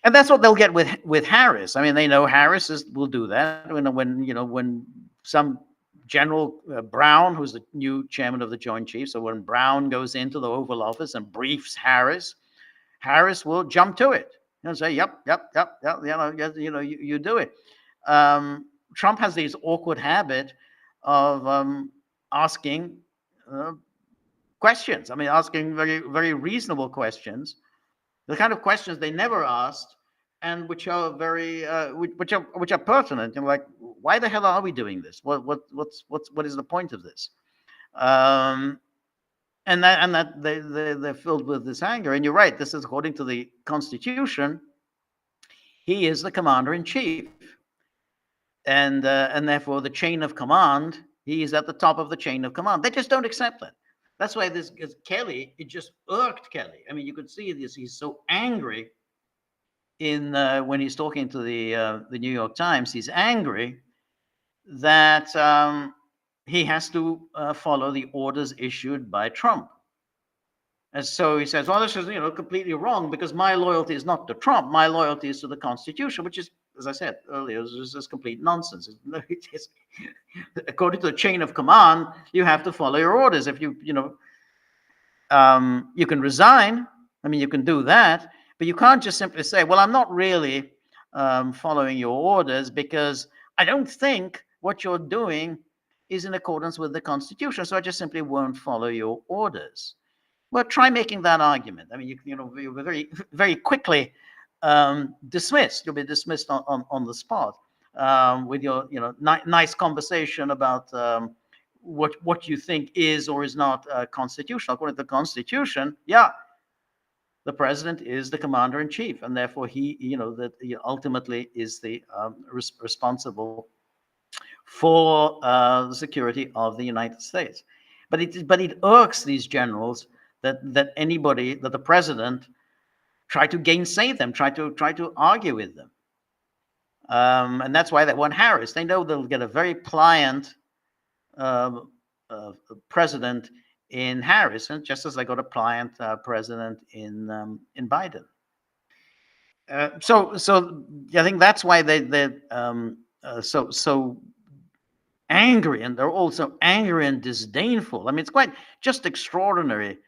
And that's what they'll get with Harris. I mean, they know Harris will do that. When some General Brown, who's the new chairman of the Joint Chiefs, so when Brown goes into the Oval Office and briefs Harris, Harris will jump to it and say, "Yep, you do it." Trump has this awkward habit of asking questions. I mean, asking very, very reasonable questions, the kind of questions they never asked, and which are very, which are pertinent. Like, why the hell are we doing this? What is the point of this? And that they're filled with this anger. And you're right. This is according to the Constitution. He is the commander in chief, and therefore the chain of command. He is at the top of the chain of command. They just don't accept that. That's why this Kelly, it just irked Kelly. I mean, you could see this. He's so angry when he's talking to the New York Times. He's angry that he has to follow the orders issued by Trump. And so he says, well, this is, completely wrong, because my loyalty is not to Trump. My loyalty is to the Constitution, which is, as I said earlier, is just complete nonsense. According to the chain of command, you have to follow your orders. If you can resign. I mean, you can do that, but you can't just simply say, well, I'm not really following your orders because I don't think what you're doing is in accordance with the Constitution, so I just simply won't follow your orders. Well, try making that argument. I mean, you'll be very, very quickly dismissed. You'll be dismissed on the spot with your, nice conversation about what you think is or is not constitutional. According to the Constitution, the president is the commander in chief, and therefore he ultimately is the responsible for the security of the United States. But it irks these generals that the president try to gainsay them, try to argue with them, and that's why they want Harris. They know they'll get a very pliant president in Harris, and just as they got a pliant president in Biden. So I think that's why they're so angry, and they're also angry and disdainful. I mean, it's quite just extraordinary.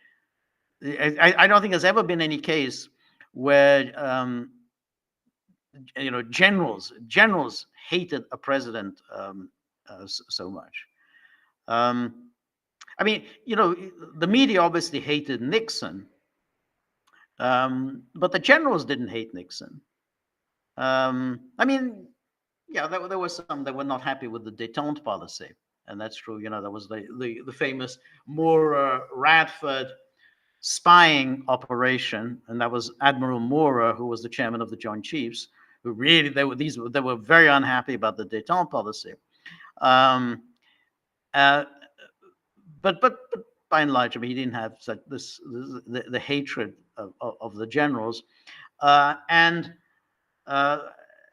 I don't think there's ever been any case where generals hated a president so much. I mean, the media obviously hated Nixon, but the generals didn't hate Nixon. I mean, there were some that were not happy with the détente policy, and that's true. There was the famous Moore-Radford spying operation, and that was Admiral Moore, who was the chairman of the Joint Chiefs, who really they were very unhappy about the détente policy. But by and large, I mean, he didn't have such the hatred of the generals, and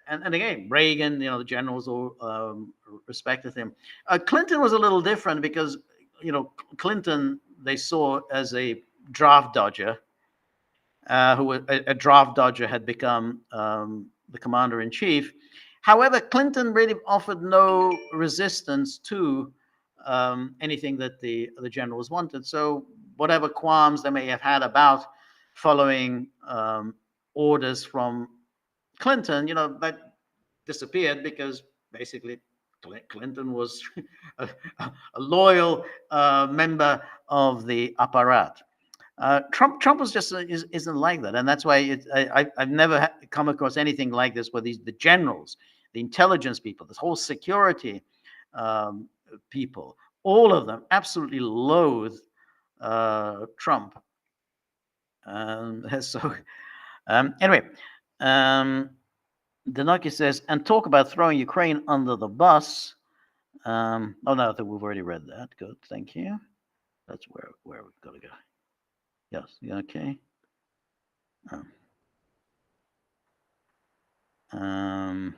again, Reagan, the generals all respected him. Clinton was a little different because Clinton they saw as a draft dodger, who a draft dodger had become the commander in chief. However, Clinton really offered no resistance to anything that the generals wanted. So whatever qualms they may have had about following orders from Clinton, that disappeared because basically Clinton was a loyal member of the apparat. Trump was just isn't like that, and that's why I've never come across anything like this, where the generals, the intelligence people, this whole security people, all of them absolutely loathe Trump. So anyway, Denaki says, and talk about throwing Ukraine under the bus. Oh no, we've already read that. Good, thank you. That's where we've got to go. Yes, okay. Um,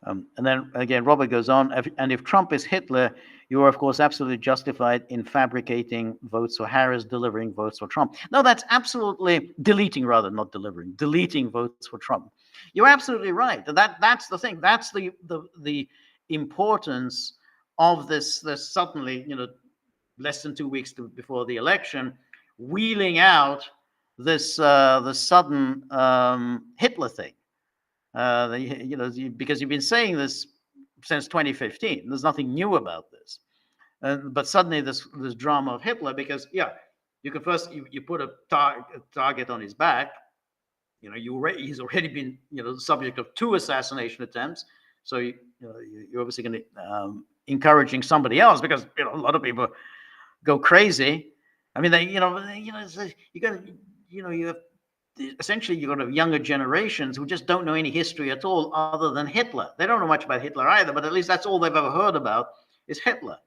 and then again, Robert goes on, and if Trump is Hitler, you are, of course, absolutely justified in fabricating votes for Harris, delivering votes for Trump. No, that's absolutely deleting, rather, not delivering, deleting votes for Trump. You're absolutely right. That's the thing. That's the importance of this suddenly, less than 2 weeks before the election, wheeling out this the sudden Hitler thing. Because you've been saying this since 2015. There's nothing new about this. But suddenly this drama of Hitler, because you can first you put a target on his back. He's already been the subject of 2 assassination attempts. So you're obviously going to encouraging somebody else, because a lot of people go crazy. I mean, you got you have essentially you've got younger generations who just don't know any history at all other than Hitler. They don't know much about Hitler either, but at least that's all they've ever heard about is Hitler.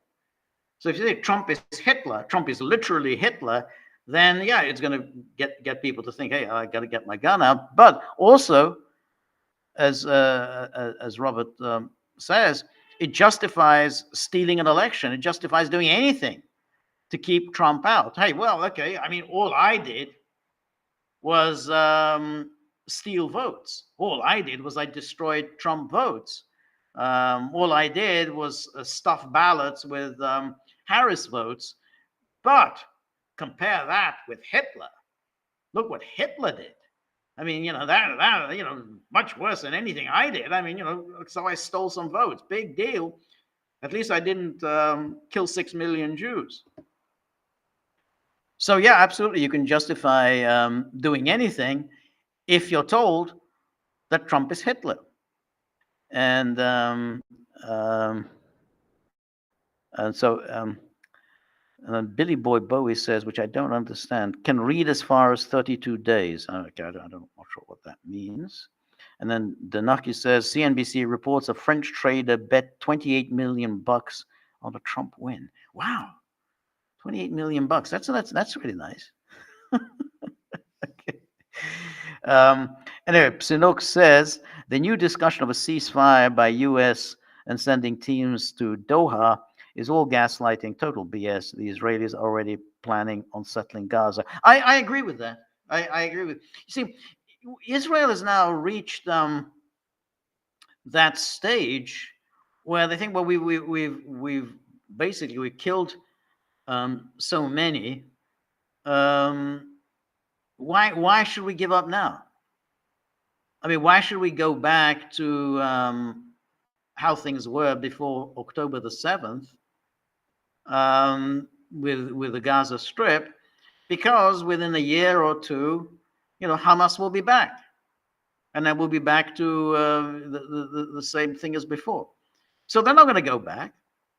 So if you say Trump is Hitler, Trump is literally Hitler, then it's going to get people to think, hey, I got to get my gun out. But also, as Robert says, it justifies stealing an election. It justifies doing anything to keep Trump out. Hey, well, okay. I mean, all I did was steal votes. All I did was I destroyed Trump votes. All I did was stuff ballots with Harris votes. But compare that with Hitler. Look what Hitler did. I mean, that much worse than anything I did. I mean, so I stole some votes. Big deal. At least I didn't kill 6 million Jews. So absolutely, you can justify doing anything if you're told that Trump is Hitler. And so Billy Boy Bowie says, which I don't understand, can read as far as 32 days. Okay, I'm not sure what that means. And then Danaki says, CNBC reports a French trader bet $28 million on a Trump win. Wow, $28 million. That's really nice. Okay. Anyway, Sinok says the new discussion of a ceasefire by U.S. and sending teams to Doha is all gaslighting, total BS. The Israelis are already planning on settling Gaza. I agree with that. I agree with. You see, Israel has now reached that stage where they think, well, we've basically killed so many. Why should we give up now? I mean, why should we go back to how things were before October the 7th with the Gaza Strip? Because within a year or two, Hamas will be back, and then we'll be back to the same thing as before. So they're not going to go back.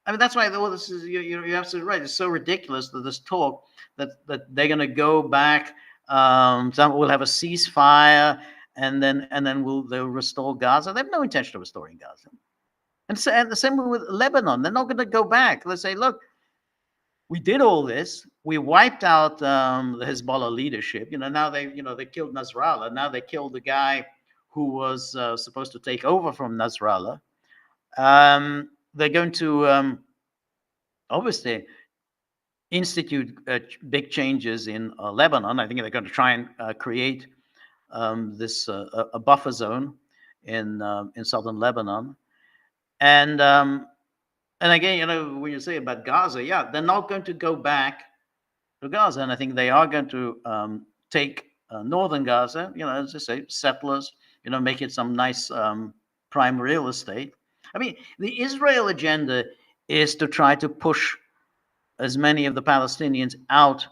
I mean, that's why all this is. You're absolutely right. It's so ridiculous that this talk that they're going to go back. We'll have a ceasefire, and then they'll restore Gaza. They have no intention of restoring Gaza. And the same with Lebanon. They're not going to go back. They say, look, we did all this. We wiped out the Hezbollah leadership. Now they killed Nasrallah. Now they killed the guy who was supposed to take over from Nasrallah. They're going to obviously institute big changes in Lebanon. I think they're going to try and create this a buffer zone in southern Lebanon, and again, when you say about Gaza, they're not going to go back to Gaza, and I think they are going to take northern Gaza, as I say, settlers, make it some nice prime real estate. I mean, the Israel agenda is to try to push as many of the Palestinians out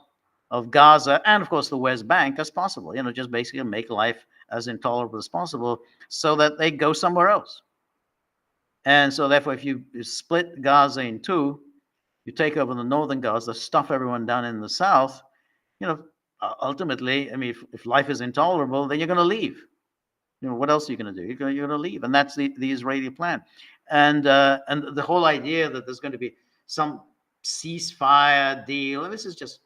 of Gaza and, of course, the West Bank as possible, just basically make life as intolerable as possible so that they go somewhere else. And so therefore, if you split Gaza in two, you take over the northern Gaza, stuff everyone down in the south, ultimately, I mean, if life is intolerable, then you're going to leave. What else are you going to do? You're going to leave, and that's the Israeli plan. And the whole idea that there's going to be some ceasefire deal, this is just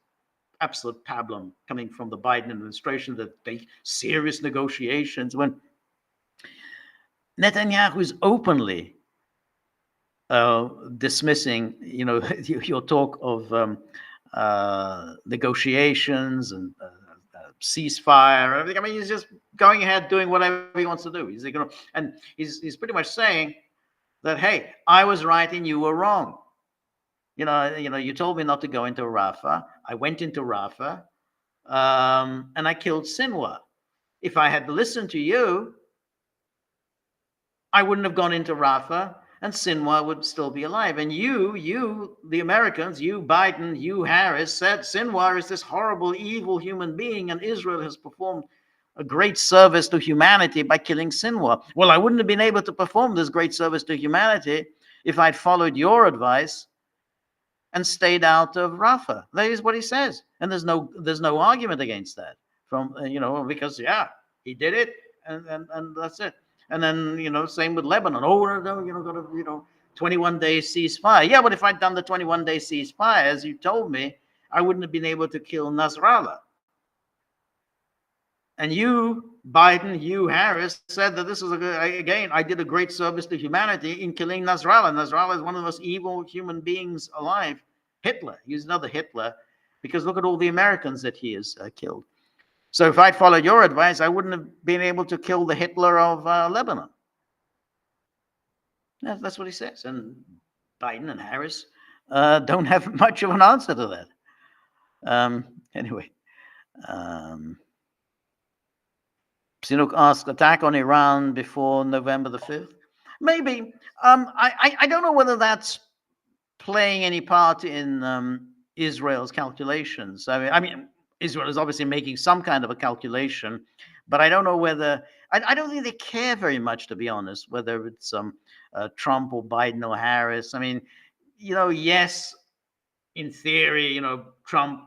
absolute pablum coming from the Biden administration, that they serious negotiations, when Netanyahu is openly dismissing, your talk of negotiations and ceasefire, everything. I mean, he's just going ahead doing whatever he wants to do. He's pretty much saying that, hey, I was right and you were wrong. You told me not to go into Rafah. I went into Rafah, and I killed Sinwar. If I had listened to you, I wouldn't have gone into Rafah, and Sinwar would still be alive. And you, the Americans, you, Biden, you, Harris, said Sinwar is this horrible, evil human being, and Israel has performed a great service to humanity by killing Sinwar. Well, I wouldn't have been able to perform this great service to humanity if I'd followed your advice and stayed out of Rafah. That is what he says, and there's no argument against that from because he did it, and that's it. And then same with Lebanon. Oh, no, got to 21-day ceasefire. Yeah, but if I'd done the 21-day ceasefire as you told me, I wouldn't have been able to kill Nasrallah. And you, Biden, you, Harris, said that this is again, I did a great service to humanity in killing Nasrallah. Nasrallah is one of the most evil human beings alive. Hitler, he's another Hitler, because look at all the Americans that he has killed. So if I'd followed your advice, I wouldn't have been able to kill the Hitler of Lebanon. That's what he says. And Biden and Harris don't have much of an answer to that. Anyway. Sinuk asked, attack on Iran before November the 5th? Maybe. I don't know whether that's playing any part in Israel's calculations. I mean, Israel is obviously making some kind of a calculation, but I don't know whether, I don't think they care very much, to be honest, whether it's Trump or Biden or Harris. I mean, yes, in theory, Trump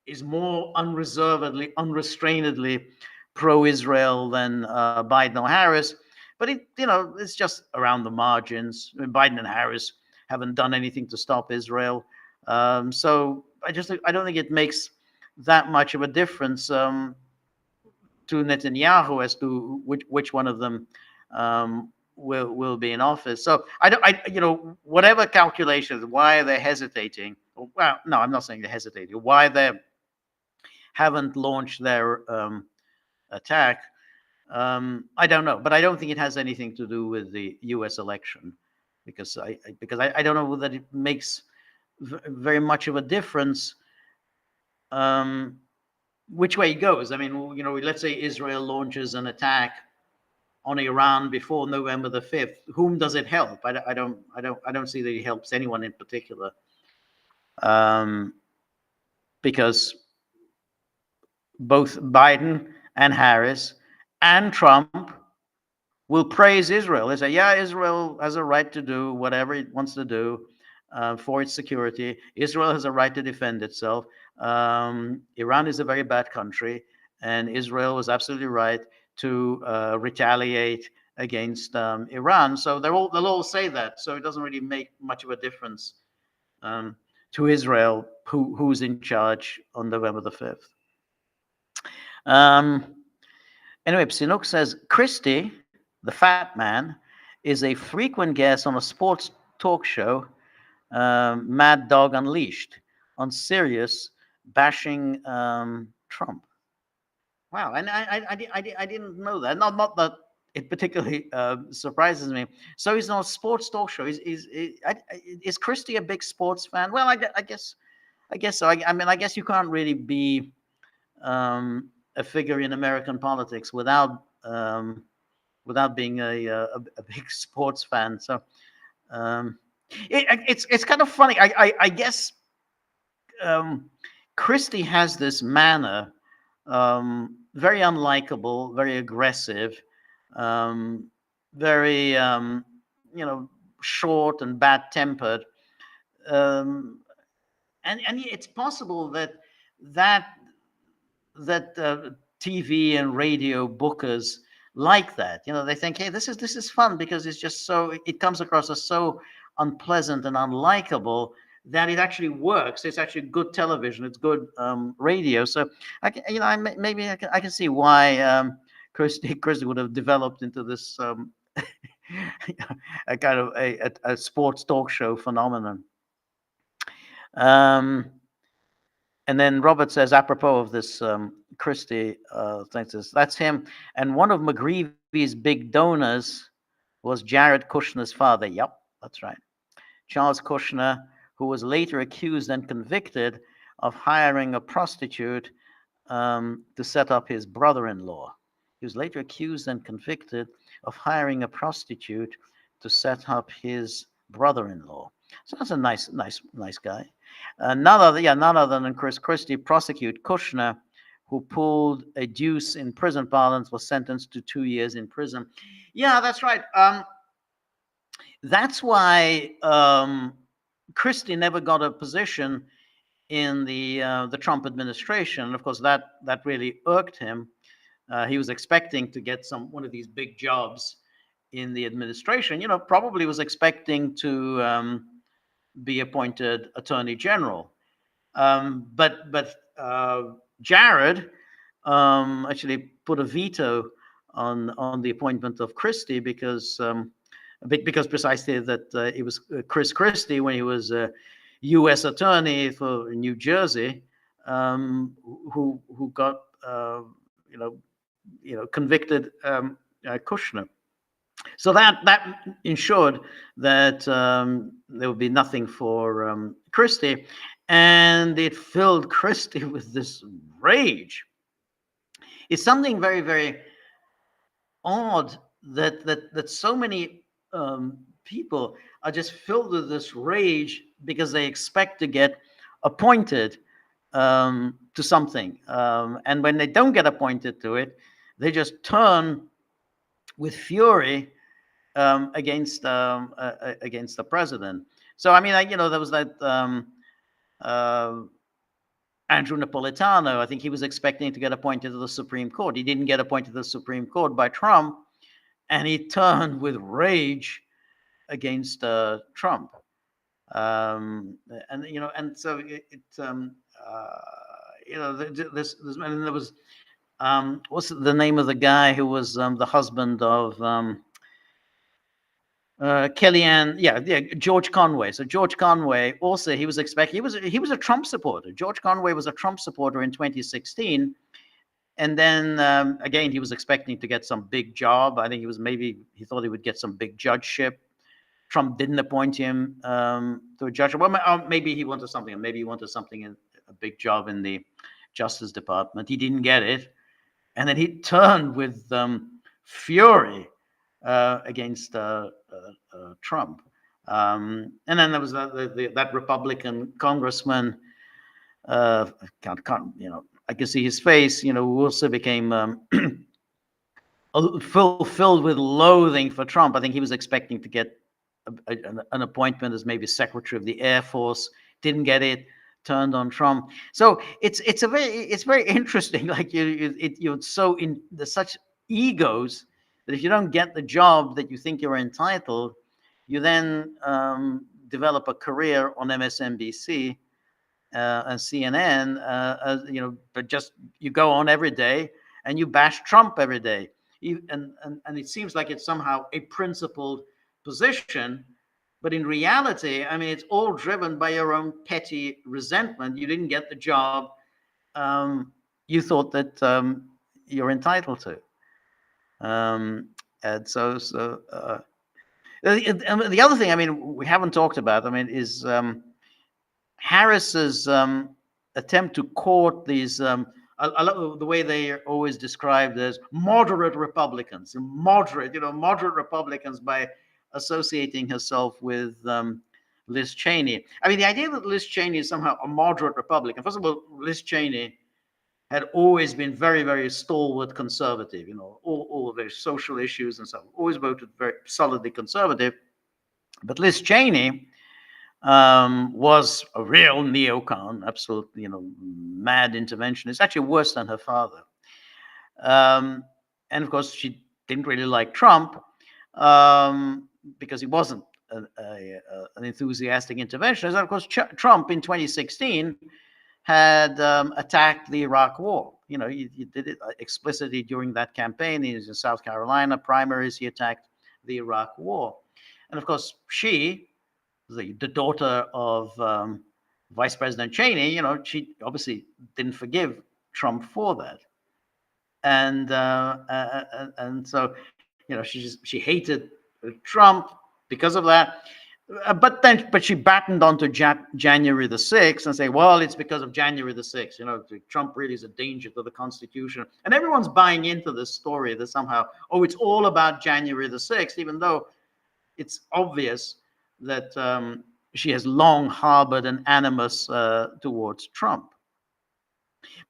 is more unreservedly, unrestrainedly pro-Israel than Biden or Harris, but it's just around the margins. I mean, Biden and Harris haven't done anything to stop Israel, so I don't think it makes that much of a difference to Netanyahu as to which one of them will be in office. So whatever calculations, why they're hesitating. Well, no, I'm not saying they're hesitating. Why they haven't launched their attack, I don't know, but I don't think it has anything to do with the U.S. election, because I don't know that it makes very much of a difference which way it goes. I mean, let's say Israel launches an attack on Iran before November the 5th. Whom does it help? I don't see that it helps anyone in particular, because both Biden and Harris and Trump will praise Israel. They say, yeah, Israel has a right to do whatever it wants to do for its security. Israel has a right to defend itself. Iran is a very bad country, and Israel was absolutely right to retaliate against Iran. So they'll all say that. So it doesn't really make much of a difference to Israel who's in charge on November the 5th. Anyway, Psinuk says, Christie, the fat man, is a frequent guest on a sports talk show, Mad Dog Unleashed, on Sirius, bashing Trump. Wow, and I didn't know that. Not that it particularly surprises me. So he's on a sports talk show. Is Christie a big sports fan? Well, I guess so. I mean, I guess you can't really be a figure in American politics without being a big sports fan. So it's kind of funny. I guess Christie has this manner, very unlikable, very aggressive, very short and bad-tempered, and it's possible that TV and radio bookers like that. They think, hey, this is fun because it's just it comes across as so unpleasant and unlikable that it actually works. It's actually good television. It's good radio. So maybe I can see why Christie would have developed into this a kind of a sports talk show phenomenon. And then Robert says, apropos of this Christie, thinks that's him. And one of McGreevy's big donors was Jared Kushner's father. Yep, that's right. Charles Kushner, who was later accused and convicted of hiring a prostitute to set up his brother-in-law. He was later accused and convicted of hiring a prostitute to set up his brother-in-law. So that's a nice guy. None other than Chris Christie prosecute Kushner, who pulled a deuce in prison parlance, was sentenced to 2 years in prison. Yeah, that's right. That's why Christie never got a position in the Trump administration. And of course, that really irked him. He was expecting to get one of these big jobs in the administration. Probably was expecting to be appointed Attorney General. But Jared actually put a veto on the appointment of Christie because precisely that it was Chris Christie, when he was a U.S. attorney for New Jersey, who got convicted Kushner. So that ensured that there would be nothing for Christie, and it filled Christie with this rage. It's something very, very odd that so many people are just filled with this rage because they expect to get appointed to something, and when they don't get appointed to it, they just turn with fury against the president. So I mean, there was that Andrew Napolitano. I think he was expecting to get appointed to the Supreme Court. He didn't get appointed to the Supreme Court by Trump, and he turned with rage against Trump. And so there was what's the name of the guy who was the husband of Kellyanne? George Conway. So George Conway also, he was a Trump supporter. George Conway was a Trump supporter in 2016, and then again he was expecting to get some big job. I think he thought he would get some big judgeship. Trump didn't appoint him to a judge. Well, maybe he wanted something. Maybe he wanted something in a big job in the Justice Department. He didn't get it. And then he turned with fury against Trump. And then there was that Republican congressman. I can see his face. Who also became filled with loathing for Trump. I think he was expecting to get an appointment as maybe Secretary of the Air Force. Didn't get it. Turned on Trump. So it's very interesting. Like there's such egos that if you don't get the job that you think you're entitled, you then develop a career on MSNBC and CNN. But just you go on every day and you bash Trump every day. And it seems like it's somehow a principled position. But in reality, I mean, it's all driven by your own petty resentment. You didn't get the job you thought that you're entitled to. And so the other thing, I mean, we haven't talked about, I mean, is Harris's attempt to court these, I love the way they are always described as moderate Republicans, moderate Republicans by associating herself with Liz Cheney. I mean, the idea that Liz Cheney is somehow a moderate Republican. First of all, Liz Cheney had always been very, very stalwart conservative. All of their social issues and so on. Always voted very solidly conservative. But Liz Cheney was a real neocon, absolute, mad interventionist, actually worse than her father. And of course, she didn't really like Trump because he wasn't an enthusiastic interventionist. And of course, Trump in 2016 had attacked the Iraq War. He did it explicitly during that campaign. He was in South Carolina primaries. He attacked the Iraq War. And of course, she, the daughter of Vice President Cheney, she obviously didn't forgive Trump for that. And so, she hated Trump because of that. But she battened onto January the 6th and say, well, it's because of January the 6th. Trump really is a danger to the Constitution. And everyone's buying into this story that somehow, it's all about January the 6th, even though it's obvious that she has long harbored an animus towards Trump.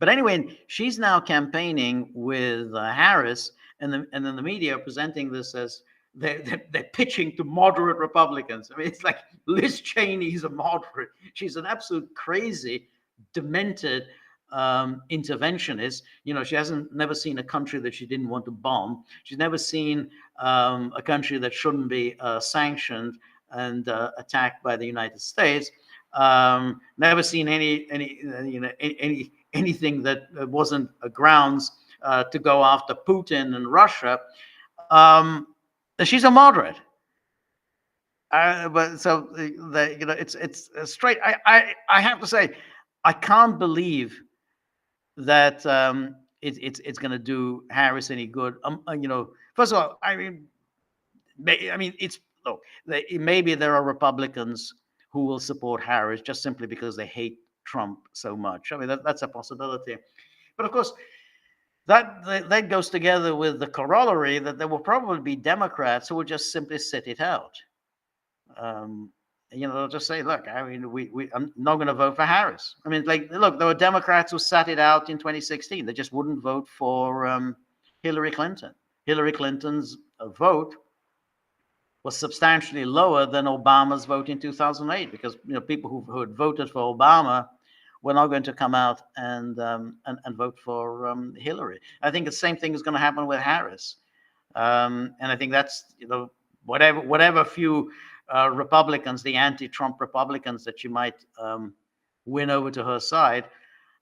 But anyway, she's now campaigning with Harris, and then the media are presenting this as they're pitching to moderate Republicans. I mean, it's like Liz Cheney's a moderate. She's an absolute crazy, demented interventionist. She hasn't never seen a country that she didn't want to bomb. She's never seen a country that shouldn't be sanctioned and attacked by the United States. Never seen anything that wasn't grounds to go after Putin and Russia. She's a moderate. But so it's straight. I have to say, I can't believe that it's going to do Harris any good. First of all, I mean, it's look. Maybe there are Republicans who will support Harris just simply because they hate Trump so much. I mean, that's a possibility. But of course, that goes together with the corollary that there will probably be Democrats who will just simply sit it out. They'll just say, look, I mean, I'm not going to vote for Harris. I mean, look, there were Democrats who sat it out in 2016. They just wouldn't vote for Hillary Clinton. Hillary Clinton's vote was substantially lower than Obama's vote in 2008 because people who had voted for Obama were not going to come out and vote for Hillary. I think the same thing is going to happen with Harris, and I think that's whatever few Republicans, the anti-Trump Republicans that she might win over to her side,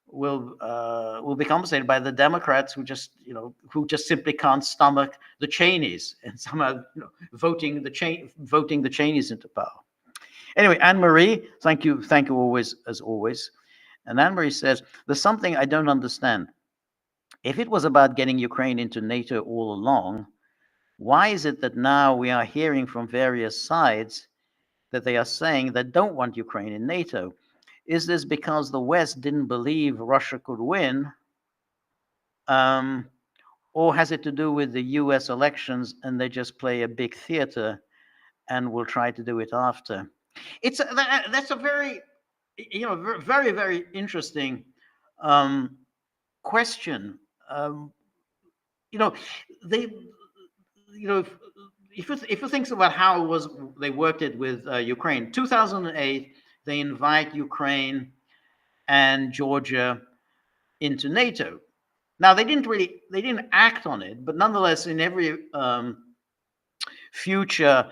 will be compensated by the Democrats who just simply can't stomach the Cheneys and somehow voting the Cheneys into power. Anyway, Anne-Marie, thank you always as always. And Anne-Marie says, there's something I don't understand. If it was about getting Ukraine into NATO all along, why is it that now we are hearing from various sides that they are saying they don't want Ukraine in NATO? Is this because the West didn't believe Russia could win? Or has it to do with the US elections and they just play a big theater and will try to do it after? That's a very, very, very interesting question. If you think about how it was they worked it with Ukraine, 2008, they invite Ukraine and Georgia into NATO. Now they didn't act on it, but nonetheless, in every future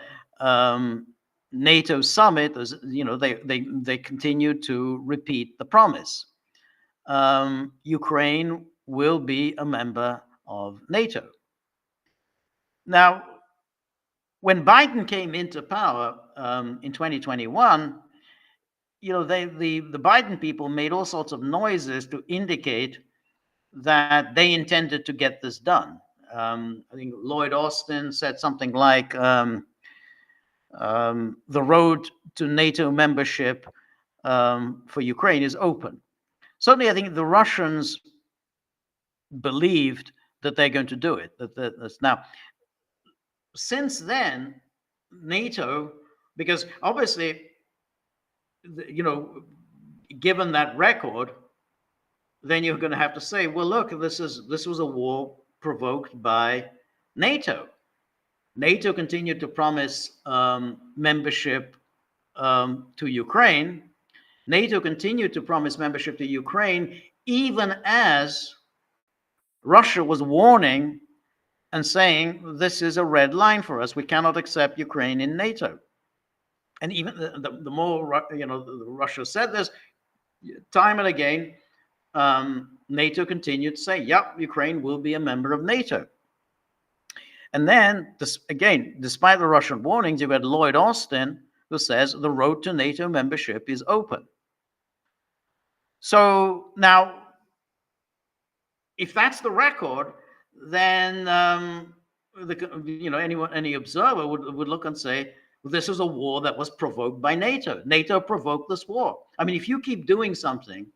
NATO summit, they continue to repeat the promise. Ukraine will be a member of NATO. Now, when Biden came into power in 2021, the Biden people made all sorts of noises to indicate that they intended to get this done. I think Lloyd Austin said something like, the road to NATO membership for Ukraine is open. Certainly, I think the Russians believed that they're going to do it. Now, since then, NATO, because obviously, given that record, then you're going to have to say, well, look, this was a war provoked by NATO. NATO continued to promise membership to Ukraine, NATO continued to promise membership to Ukraine, even as Russia was warning and saying, this is a red line for us. We cannot accept Ukraine in NATO. And even the more, Russia said this, time and again, NATO continued to say, yep, Ukraine will be a member of NATO. And then, again, despite the Russian warnings, you've got Lloyd Austin, who says the road to NATO membership is open. So now, if that's the record, then any observer would look and say, well, this is a war that was provoked by NATO. NATO provoked this war. I mean, if you keep doing something,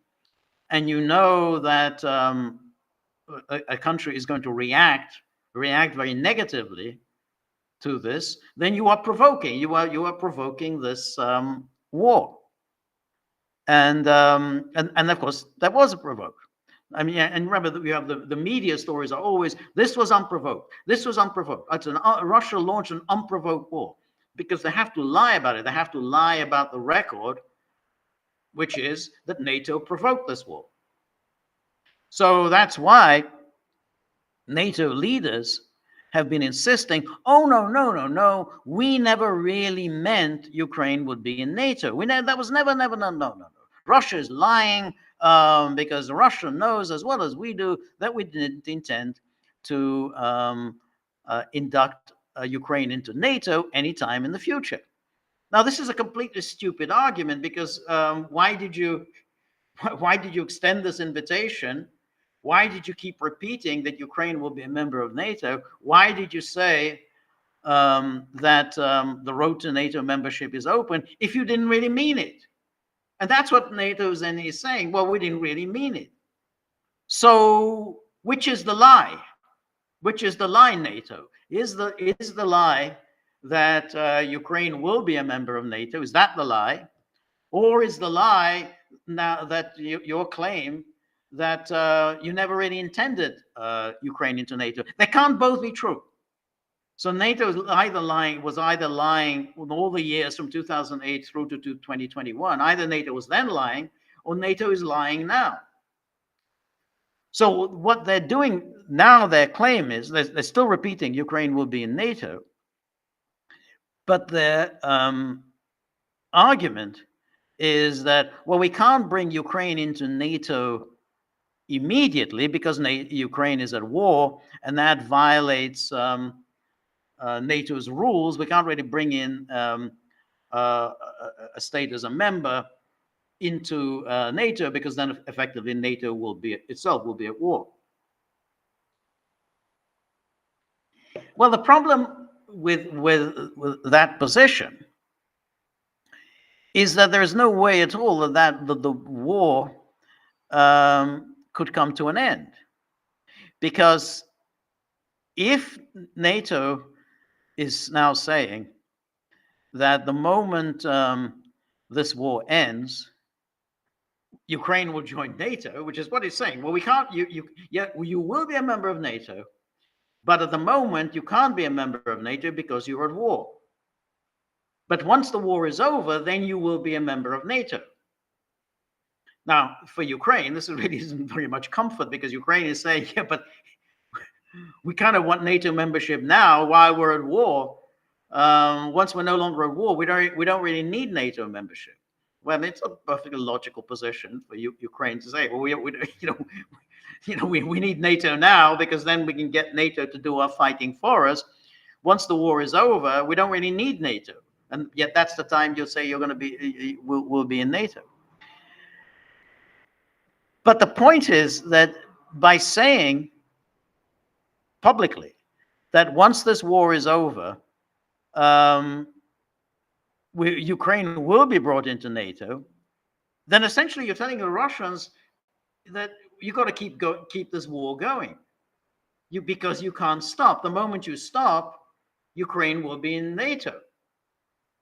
and you know that a country is going to react very negatively to this, then you are provoking. You are provoking this war. And of course, that was provoked. I mean, and remember that we have the media stories are always, this was unprovoked. This was unprovoked. Russia launched an unprovoked war, because they have to lie about it. They have to lie about the record, which is that NATO provoked this war. So that's why NATO leaders have been insisting, oh, no, we never really meant Ukraine would be in NATO. That was never, no. Russia is lying, because Russia knows as well as we do that we didn't intend to induct Ukraine into NATO anytime in the future. Now, this is a completely stupid argument, because why did you extend this invitation? Why did you keep repeating that Ukraine will be a member of NATO? Why did you say that the road to NATO membership is open if you didn't really mean it? And that's what NATO then is saying. Well, we didn't really mean it. So which is the lie? Which is the lie, NATO? Is the lie that Ukraine will be a member of NATO? Is that the lie? Or is the lie now that your claim that you never really intended Ukraine into NATO? They can't both be true. So NATO was either lying all the years from 2008 through to 2021. Either NATO was then lying, or NATO is lying now. So what they're doing now, their claim is, they're still repeating Ukraine will be in NATO, but their argument is that, well, we can't bring Ukraine into NATO immediately because Ukraine is at war, and that violates NATO's rules. We can't really bring in a state as a member into NATO, because then effectively NATO itself will be at war. Well, the problem with that position is that there is no way at all that the war could come to an end, because if NATO is now saying that the moment this war ends, Ukraine will join NATO, which is what it's saying. Well, we can't. You will be a member of NATO, but at the moment you can't be a member of NATO because you're at war. But once the war is over, then you will be a member of NATO. Now, for Ukraine, this really isn't very much comfort, because Ukraine is saying, yeah, but we kind of want NATO membership now while we're at war. Once we're no longer at war, we don't really need NATO membership. Well, it's a perfectly logical position for Ukraine to say, well, we need NATO now because then we can get NATO to do our fighting for us. Once the war is over, we don't really need NATO, and yet that's the time you'll say you're going to be will be in NATO. But the point is that by saying publicly that once this war is over, Ukraine will be brought into NATO, then essentially you're telling the Russians that you got to keep this war going, because you can't stop. The moment you stop, Ukraine will be in NATO.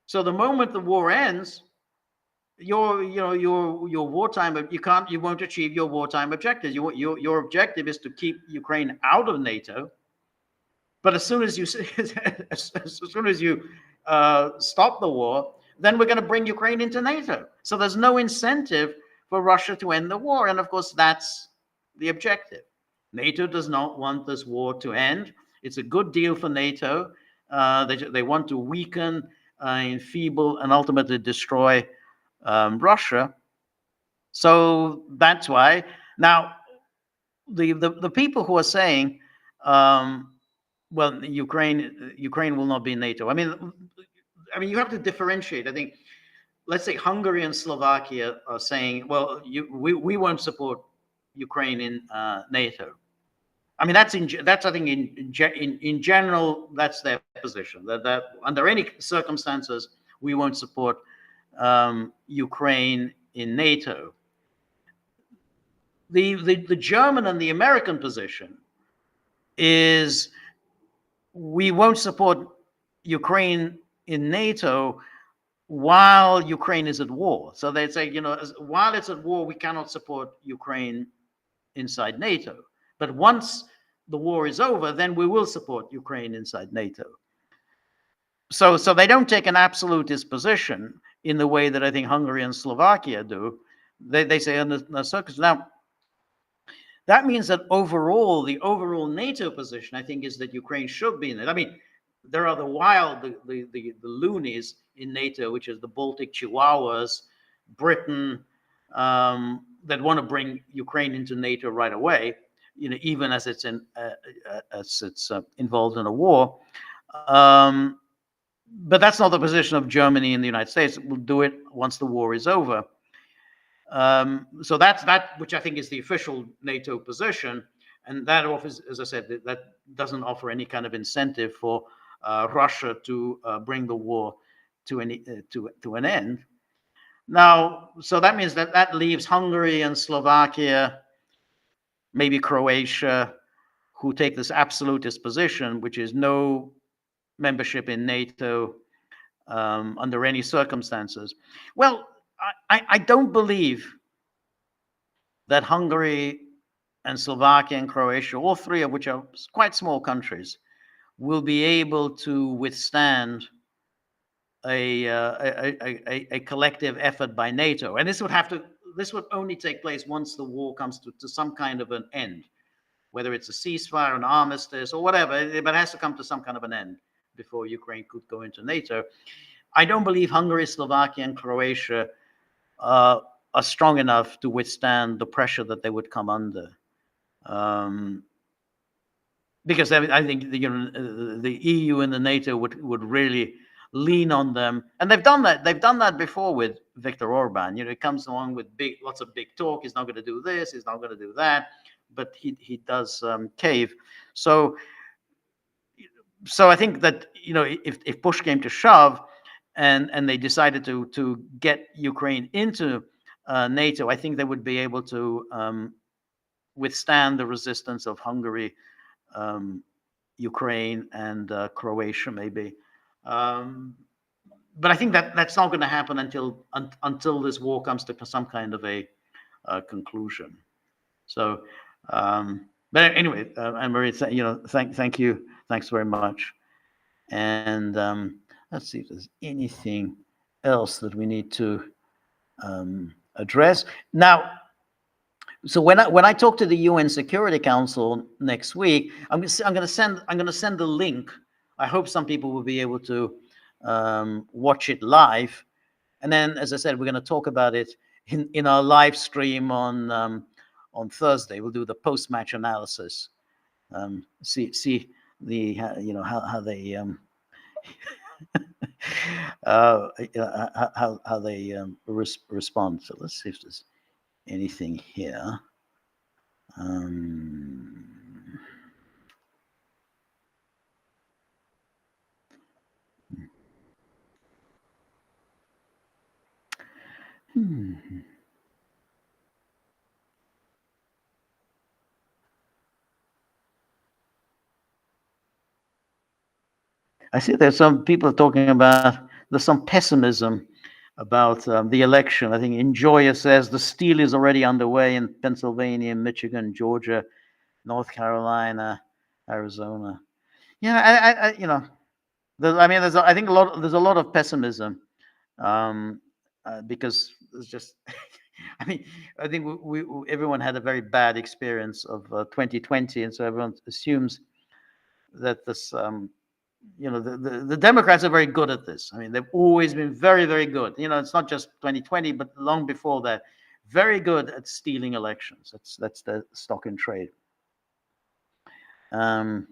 So the moment the war ends, your wartime, you won't achieve your wartime objectives. Your objective is to keep Ukraine out of NATO. But as soon as you stop the war, then we're going to bring Ukraine into NATO. So there's no incentive for Russia to end the war. And of course, that's the objective. NATO does not want this war to end. It's a good deal for NATO. They want to weaken, enfeeble, and ultimately destroy Russia. So that's why. Now, the people who are saying, well, Ukraine will not be NATO. I mean, you have to differentiate. I think, let's say Hungary and Slovakia are saying, well, we won't support Ukraine in NATO. I mean, that's I think in general, that's their position. That under any circumstances we won't support Ukraine in NATO. The German and the American position is we won't support Ukraine in NATO while Ukraine is at war. So they say, while it's at war, we cannot support Ukraine inside NATO. But once the war is over, then we will support Ukraine inside NATO. So they don't take an absolutist position in the way that I think Hungary and Slovakia do. They say on the circus. Now, that means that the overall NATO position, I think, is that Ukraine should be in it. I mean, there are the loonies in NATO, which is the Baltic Chihuahuas, Britain, that want to bring Ukraine into NATO right away, even as it's involved in a war. But that's not the position of Germany and the United States. We'll do it once the war is over. So that's which I think is the official NATO position, and that offers, as I said, that doesn't offer any kind of incentive for Russia to bring the war to an end. Now, so that means that leaves Hungary and Slovakia, maybe Croatia, who take this absolutist position, which is no membership in NATO under any circumstances. Well, I don't believe that Hungary and Slovakia and Croatia, all three of which are quite small countries, will be able to withstand a collective effort by NATO. And this would only take place once the war comes to some kind of an end, whether it's a ceasefire, an armistice, or whatever, but it has to come to some kind of an end before Ukraine could go into NATO. I don't believe Hungary, Slovakia, and Croatia are strong enough to withstand the pressure that they would come under. Because I think the EU and the NATO would really lean on them, and they've done that. They've done that before with Viktor Orban. It comes along with lots of big talk. He's not going to do this. He's not going to do that. But he does cave. So I think that if push came to shove, and they decided to get Ukraine into NATO, I think they would be able to withstand the resistance of Hungary, Ukraine, and Croatia, maybe. But I think that's not going to happen until this war comes to some kind of a conclusion. So, but anyway, Anne-Marie, thank you, thanks very much. And let's see if there's anything else that we need to address now. So when I talk to the UN Security Council next week, I'm going to send the link. I hope some people will be able to watch it live, and then, as I said, we're going to talk about it in our live stream on Thursday. We'll do the post-match analysis. See the how they how they respond. So let's see if there's anything here. I see there's some people talking about there's some pessimism about the election. I think Enjoyer says the steal is already underway in Pennsylvania, Michigan, Georgia, North Carolina, Arizona. Yeah, I think there's a lot of pessimism because it's just, I mean, I think everyone had a very bad experience of 2020, and so everyone assumes that this, the Democrats are very good at this. I mean, they've always been very, very good. It's not just 2020, but long before that, very good at stealing elections. That's the stock in trade. And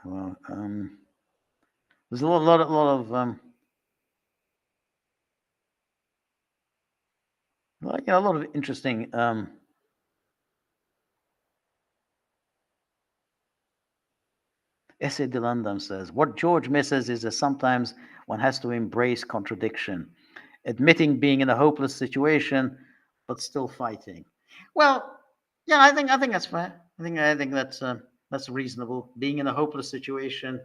well, there's a lot of a lot of interesting. Essay de London says, what George misses is that sometimes one has to embrace contradiction, admitting being in a hopeless situation, but still fighting. Well, yeah, I think that's fair. I think that's reasonable. Being in a hopeless situation,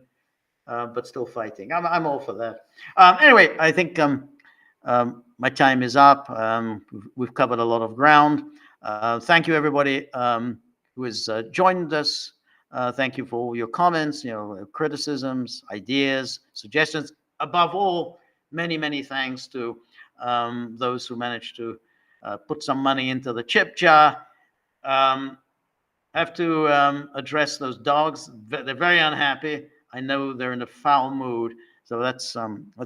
but still fighting. I'm all for that. Anyway, I think my time is up. We've covered a lot of ground. Thank you, everybody who has joined us. Thank you for all your comments, criticisms, ideas, suggestions. Above all, many, many thanks to those who managed to put some money into the chip jar. Have to address those dogs. They're very unhappy. I know they're in a foul mood. So that's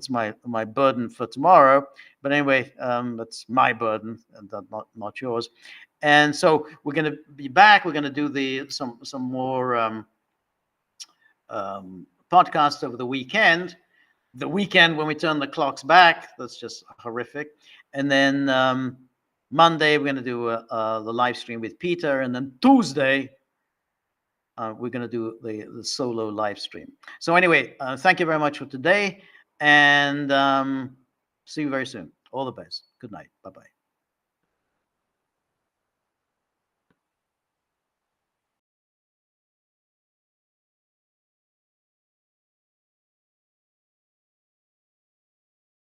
my burden for tomorrow. But anyway, that's my burden, and not yours. And so we're going to be back. We're going to do some more podcasts over the weekend. The weekend when we turn the clocks back, that's just horrific. And then Monday we're going to do the live stream with Peter, and then Tuesday we're going to do the solo live stream. So anyway, thank you very much for today, and see you very soon. All the best. Good night. Bye-bye.